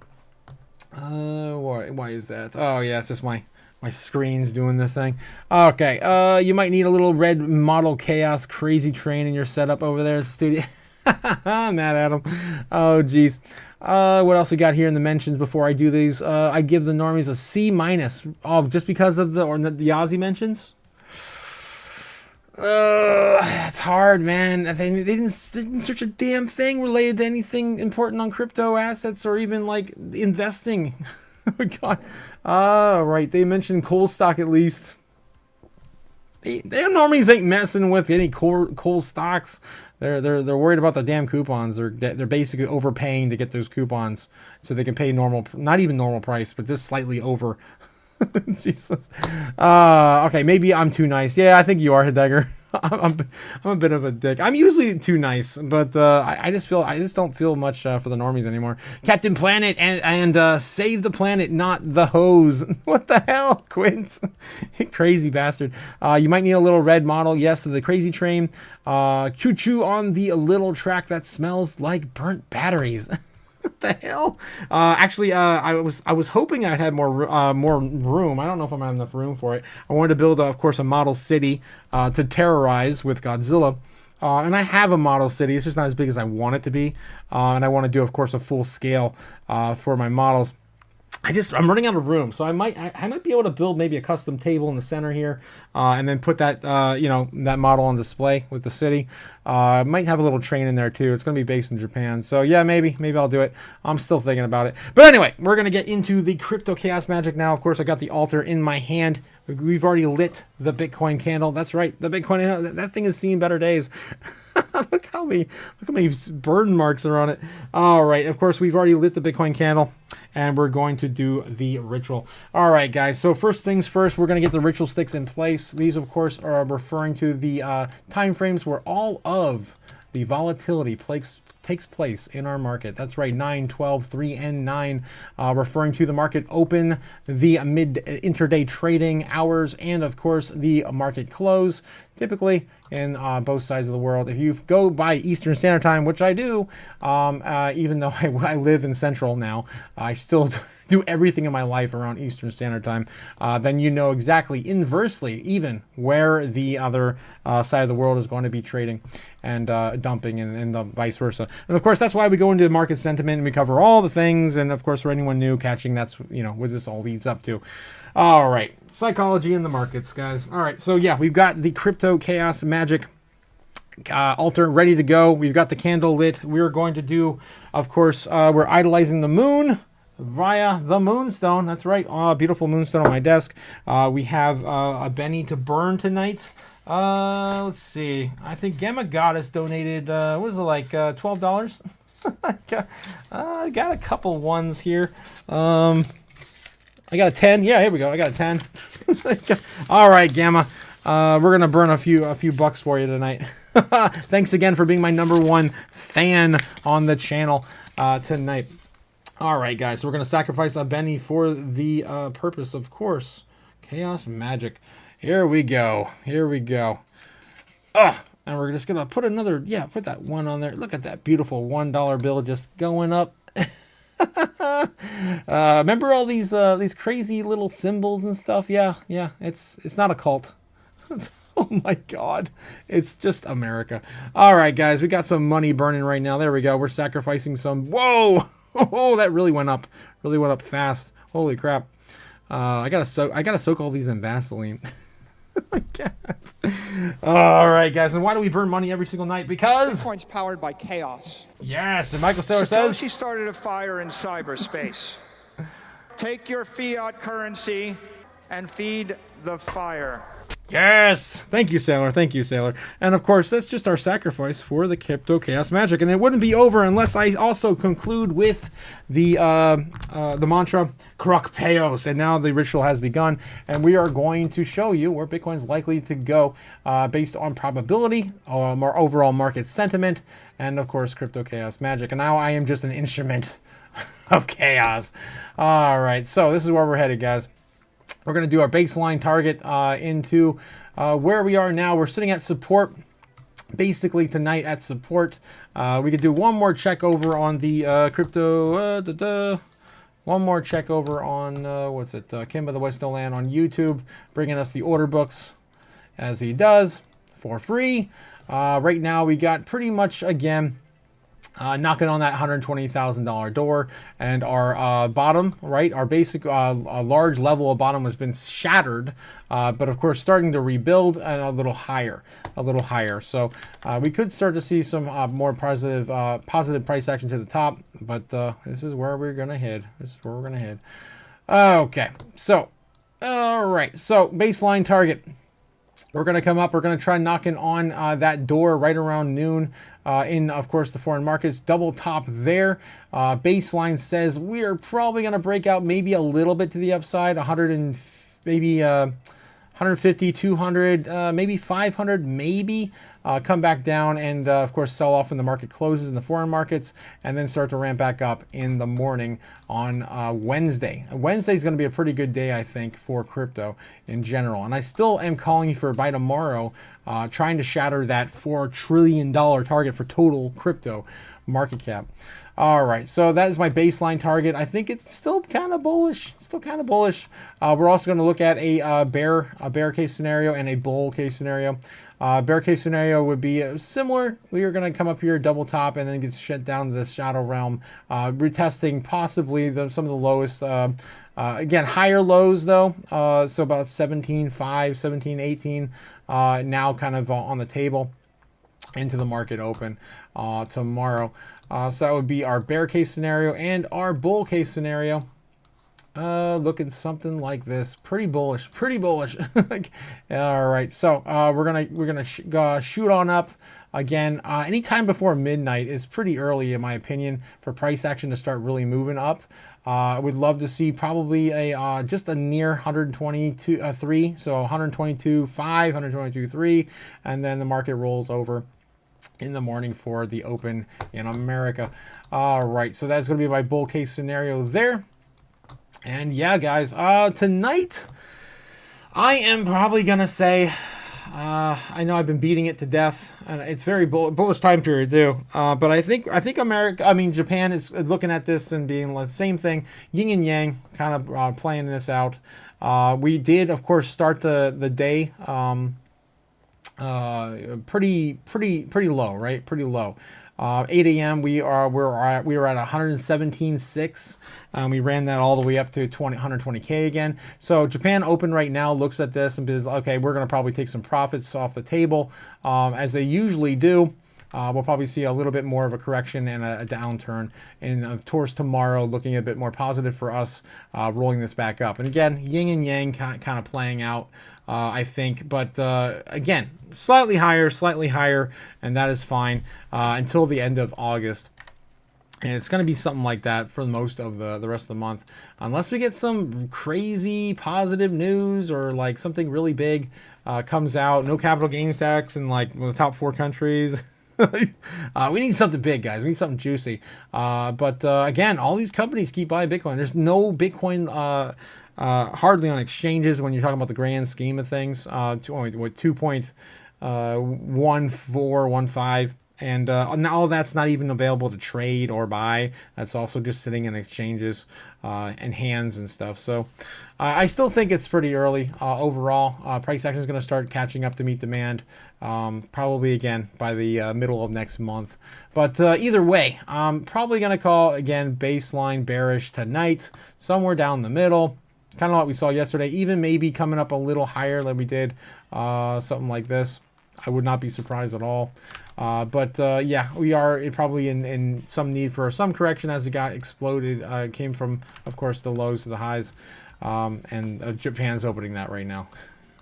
Why is that? Oh yeah, it's just my screen's doing this thing. Okay, you might need a little red model chaos crazy train in your setup over there, studio. Mad at him. Oh geez. What else we got here in the mentions before I do these? I give the normies a C-. Oh, just because of the Aussie mentions. It's hard, man. They didn't search a damn thing related to anything important on crypto assets or even like investing. Oh God. Right. They mentioned coal stock at least. They normies ain't messing with any coal stocks. They're worried about the damn coupons. They're basically overpaying to get those coupons so they can pay normal, not even normal price, but just slightly over. Jesus. Okay, maybe I'm too nice. Yeah, I think you are, Heidegger. I'm a bit of a dick. I'm usually too nice, but I just don't feel much for the normies anymore. Captain Planet and save the planet, not the hose. What the hell, Quint? Crazy bastard. You might need a little red model. Yes, the crazy train. Choo choo on the little track that smells like burnt batteries. What the hell? Actually, I was hoping I'd have more room. I don't know if I'm gonna have enough room for it. I wanted to build, of course, a model city to terrorize with Godzilla. And I have a model city. It's just not as big as I want it to be. And I want to do, of course, a full scale for my models. I'm running out of room, so I might be able to build maybe a custom table in the center here, and then put that that model on display with the city. Might have a little train in there too. It's going to be based in Japan, so yeah, maybe I'll do it. I'm still thinking about it, but anyway, we're going to get into the Crypto Chaos Magic now. Of course, I got the altar in my hand. We've already lit the Bitcoin candle. That's right, the Bitcoin. That thing has seen better days. Look how many burn marks are on it. All right, of course, we've already lit the Bitcoin candle, and we're going to do the ritual. All right, guys, so first things first, we're going to get the ritual sticks in place. These, of course, are referring to the time frames where all of the volatility takes place in our market. That's right, 9, 12, 3, and 9, referring to the market open, the mid-intraday trading hours, and, of course, the market close, typically in both sides of the world. If you go by Eastern Standard Time, which I do, even though I live in Central now, I still do everything in my life around Eastern Standard Time, then you know exactly inversely even where the other side of the world is going to be trading and dumping and the vice versa. And of course, that's why we go into market sentiment and we cover all the things. And of course, for anyone new catching, that's, what this all leads up to. All right. Psychology in the markets, guys. All right. So yeah, we've got the Crypto Chaos Magic altar ready to go. We've got the candle lit. We're going to do, of course, we're idolizing the moon via the moonstone. That's right. Beautiful moonstone on my desk. We have a Benny to burn tonight. Let's see. I think Gamma Goddess donated, what is it, like $12? I got a couple ones here. I got a 10. Yeah, here we go. I got a 10. All right, Gamma. We're gonna burn a few bucks for you tonight. Thanks again for being my #1 fan on the channel tonight. All right, guys. So we're gonna sacrifice a Benny for the purpose, of course, chaos magic. Here we go. Here we go. And we're just gonna put another. Yeah, put that 1 on there. Look at that beautiful $1 bill just going up. Remember all these crazy little symbols and stuff? Yeah, it's not a cult. Oh my God, it's just America. All right, guys, we got some money burning right now. There we go. We're sacrificing some. Whoa, oh, that really went up fast. Holy crap. I gotta soak all these in Vaseline. I can't. All right, guys, and why do we burn money every single night? Because Bitcoin's powered by chaos. yes, and Michael Saylor says Satoshi started a fire in cyberspace. Take your fiat currency and feed the fire. yes. Thank you, Sailor. Thank you, Sailor. And of course, that's just our sacrifice for the crypto chaos magic. And it wouldn't be over unless I also conclude with the mantra Krok Peos. And now the ritual has begun, and we are going to show you where Bitcoin is likely to go based on probability, our overall market sentiment, and of course, crypto chaos magic. And now I am just an instrument of chaos. All right, so this is where we're headed, guys. We're going to do our baseline target into where we are now. We're sitting at support, basically tonight at support. We could do one more check over on the crypto. One more check over on, what's it, Kimba the West No Land on YouTube, bringing us the order books as he does for free. Right now we got pretty much, again, knocking on that $120,000 door, and our bottom, right, our basic a large level of bottom has been shattered, but of course starting to rebuild and a little higher. So we could start to see some more positive price action to the top, but this is where we're gonna head. Okay, so all right, so baseline target. We're going to come up. We're going to try knocking on that door right around noon in, of course, the foreign markets. Double top there. Baseline says we are probably going to break out maybe a little bit to the upside, 100 and maybe 150, 200, maybe 500, maybe. Come back down and, of course, sell off when the market closes in the foreign markets, and then start to ramp back up in the morning on Wednesday. Wednesday is going to be a pretty good day, I think, for crypto in general. And I still am calling for by tomorrow, trying to shatter that $4 trillion target for total crypto market cap. All right, so that is my baseline target. I think it's still kind of bullish. We're also going to look at a bear case scenario and a bull case scenario. Bear case scenario would be similar. We are going to come up here, double top, and then get shut down to the shadow realm, retesting possibly some of the lowest. Again, higher lows though. So about 17.5, 17.18 now kind of on the table into the market open tomorrow. So that would be our bear case scenario, and our bull case scenario. Looking something like this. Pretty bullish. All right, so we're gonna shoot on up again. Anytime before midnight is pretty early, in my opinion, for price action to start really moving up. I would love to see probably a just a near 122.3, so 122.5, 122.3, and then the market rolls over in the morning for the open in America. All right, so that's going to be my bull case scenario there. And yeah, guys, tonight I am probably going to say, I know I've been beating it to death, and it's very bullish time period too. But I think Japan is looking at this and being the same thing, yin and yang, kind of playing this out. We did, of course, start the day pretty low, right? Pretty low. 8 a.m. we were at 117.6. We ran that all the way up to 120K again. So Japan Open right now looks at this and is okay. We're going to probably take some profits off the table, as they usually do. We'll probably see a little bit more of a correction and a downturn in towards tomorrow, looking a bit more positive for us, rolling this back up. And again, yin and yang kind of playing out, I think. But again, slightly higher, and that is fine until the end of August. And it's going to be something like that for most of the rest of the month. Unless we get some crazy positive news or like something really big comes out. No capital gains tax in like the top 4 countries. We need something big, guys. We need something juicy. But again, all these companies keep buying Bitcoin. There's no Bitcoin hardly on exchanges when you're talking about the grand scheme of things. 2.1415. And all that's not even available to trade or buy. That's also just sitting in exchanges and hands and stuff. So I still think it's pretty early overall. Price action is going to start catching up to meet demand probably again by the middle of next month. But either way, I'm probably going to call again baseline bearish tonight, somewhere down the middle. Kind of what we saw yesterday, even maybe coming up a little higher than we did, something like this. I would not be surprised at all. But yeah, we are probably in some need for some correction as it got exploded. It came from, of course, the lows to the highs. And Japan's opening that right now.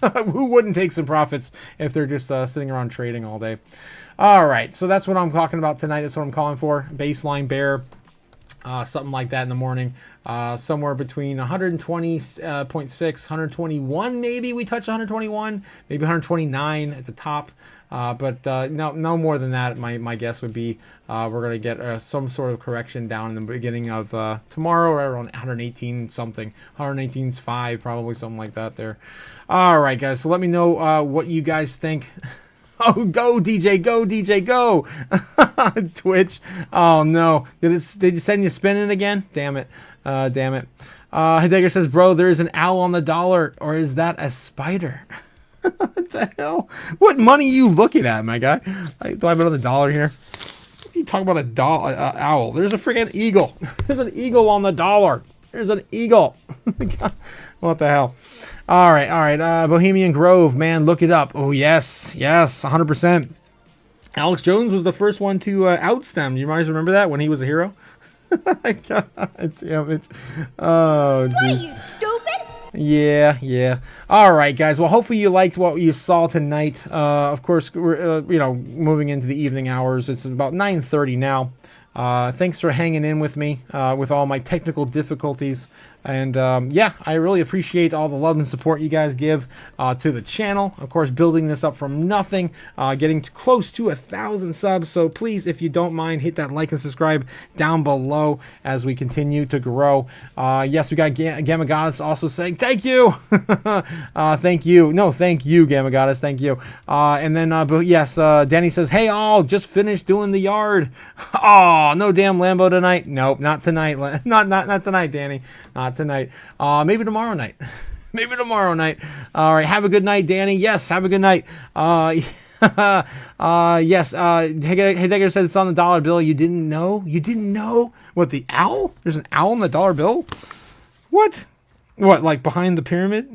Who wouldn't take some profits if they're just sitting around trading all day? All right, so that's what I'm talking about tonight. That's what I'm calling for. Baseline bear. Something like that in the morning, somewhere between 120.6, 121, maybe we touch 121, maybe 129 at the top, but no more than that. My guess would be we're going to get some sort of correction down in the beginning of tomorrow, right around 118 something, 118.5, probably something like that there. All right, guys, so let me know what you guys think. Oh, go DJ, go DJ, go! Twitch. Oh no, did you send you spinning again? Damn it, damn it. Heidegger says, bro, there is an owl on the dollar, or is that a spider? What the hell? What money are you looking at, my guy? Do I have another dollar here? You talk about a owl? There's a freaking eagle. There's an eagle on the dollar. There's an eagle. What the hell? All right. Bohemian Grove, man, look it up. Oh, yes, 100%. Alex Jones was the first one to outstem. You might remember that when he was a hero? God damn it. Oh, geez. What are you, stupid? Yeah. All right, guys. Well, hopefully you liked what you saw tonight. Of course, we're moving into the evening hours. It's about 9:30 now. Thanks for hanging in with me with all my technical difficulties. And yeah, I really appreciate all the love and support you guys give to the channel. Of course, building this up from nothing, getting close to 1,000 subs. So please, if you don't mind, hit that like and subscribe down below as we continue to grow. Yes, we got Gamma Goddess also saying thank you. Thank you. No, thank you, Gamma Goddess. Thank you. And then, but yes, Danny says, hey, all, just finished doing the yard. Oh, no damn Lambo tonight. Nope, not tonight. Not tonight, Danny. Not tonight. Maybe tomorrow night. Maybe tomorrow night. All right. Have a good night, Danny. Yes. Have a good night. Yes. Heidegger said it's on the dollar bill. You didn't know? You didn't know? What, the owl? There's an owl on the dollar bill? What? What, like behind the pyramid?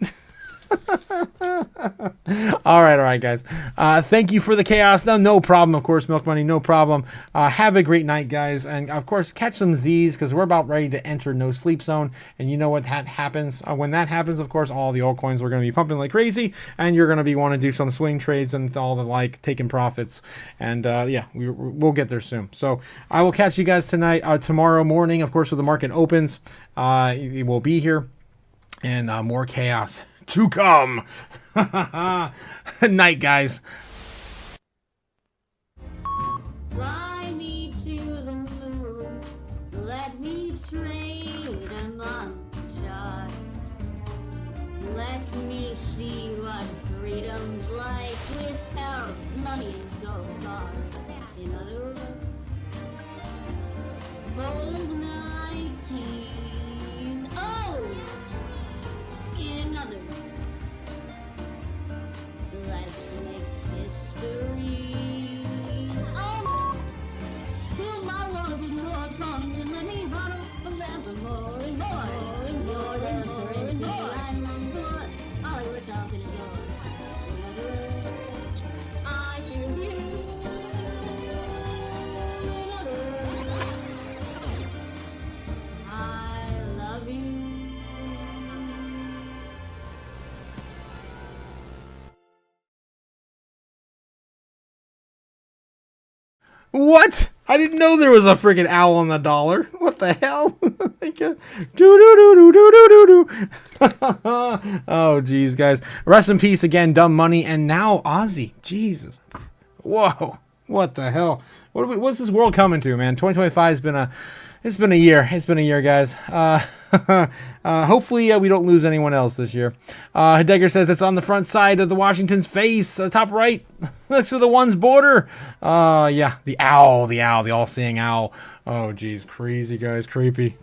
All right, guys. Thank you for the chaos. No problem, of course, Milk Money, no problem. Have a great night, guys, and of course, catch some Z's because we're about ready to enter no sleep zone. And you know what happens when that happens? Of course, all the altcoins are going to be pumping like crazy, and you're going to be wanting to do some swing trades and all the like, taking profits. And yeah, we'll get there soon. So I will catch you guys tonight, tomorrow morning, of course, when the market opens. It will be here, and more chaos to come. Night, guys. Fly me to the moon, let me trade among stars. Let me see what freedom's like without money and gold bars. In other words, bold night king. Oh! In other words, let's make history. Oh, fill my lungs with more tongues and let me huddle forevermore and more and more and more and more. I long for Hollywood talking and door. In other words, I choose you. In other words, I love you. What? I didn't know there was a freaking owl on the dollar. What the hell? Oh, geez, guys. Rest in peace again, Dumb Money, and now Ozzy. Jesus. Whoa. What the hell? What's this world coming to, man? 2025 has been a... It's been a year. It's been a year, guys. Hopefully we don't lose anyone else this year. Heidegger says it's on the front side of the Washington's face, top right, next to the one's border. Yeah, the owl, the all-seeing owl. Oh, geez, crazy, guys, creepy.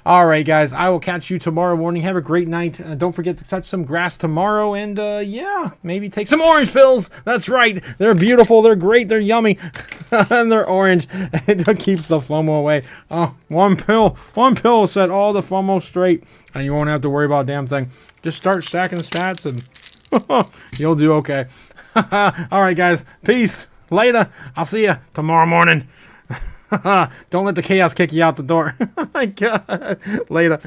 All right, guys, I will catch you tomorrow morning. Have a great night. Don't forget to touch some grass tomorrow, and yeah, maybe take some orange pills. That's right. They're beautiful. They're great. They're yummy, and they're orange. It keeps the FOMO away. Oh, one pill will set all the FOMO straight, and you won't have to worry about a damn thing. Just start stacking stats, and you'll do okay. All right, guys, peace. Later. I'll see you tomorrow morning. Don't let the chaos kick you out the door. My God. Later.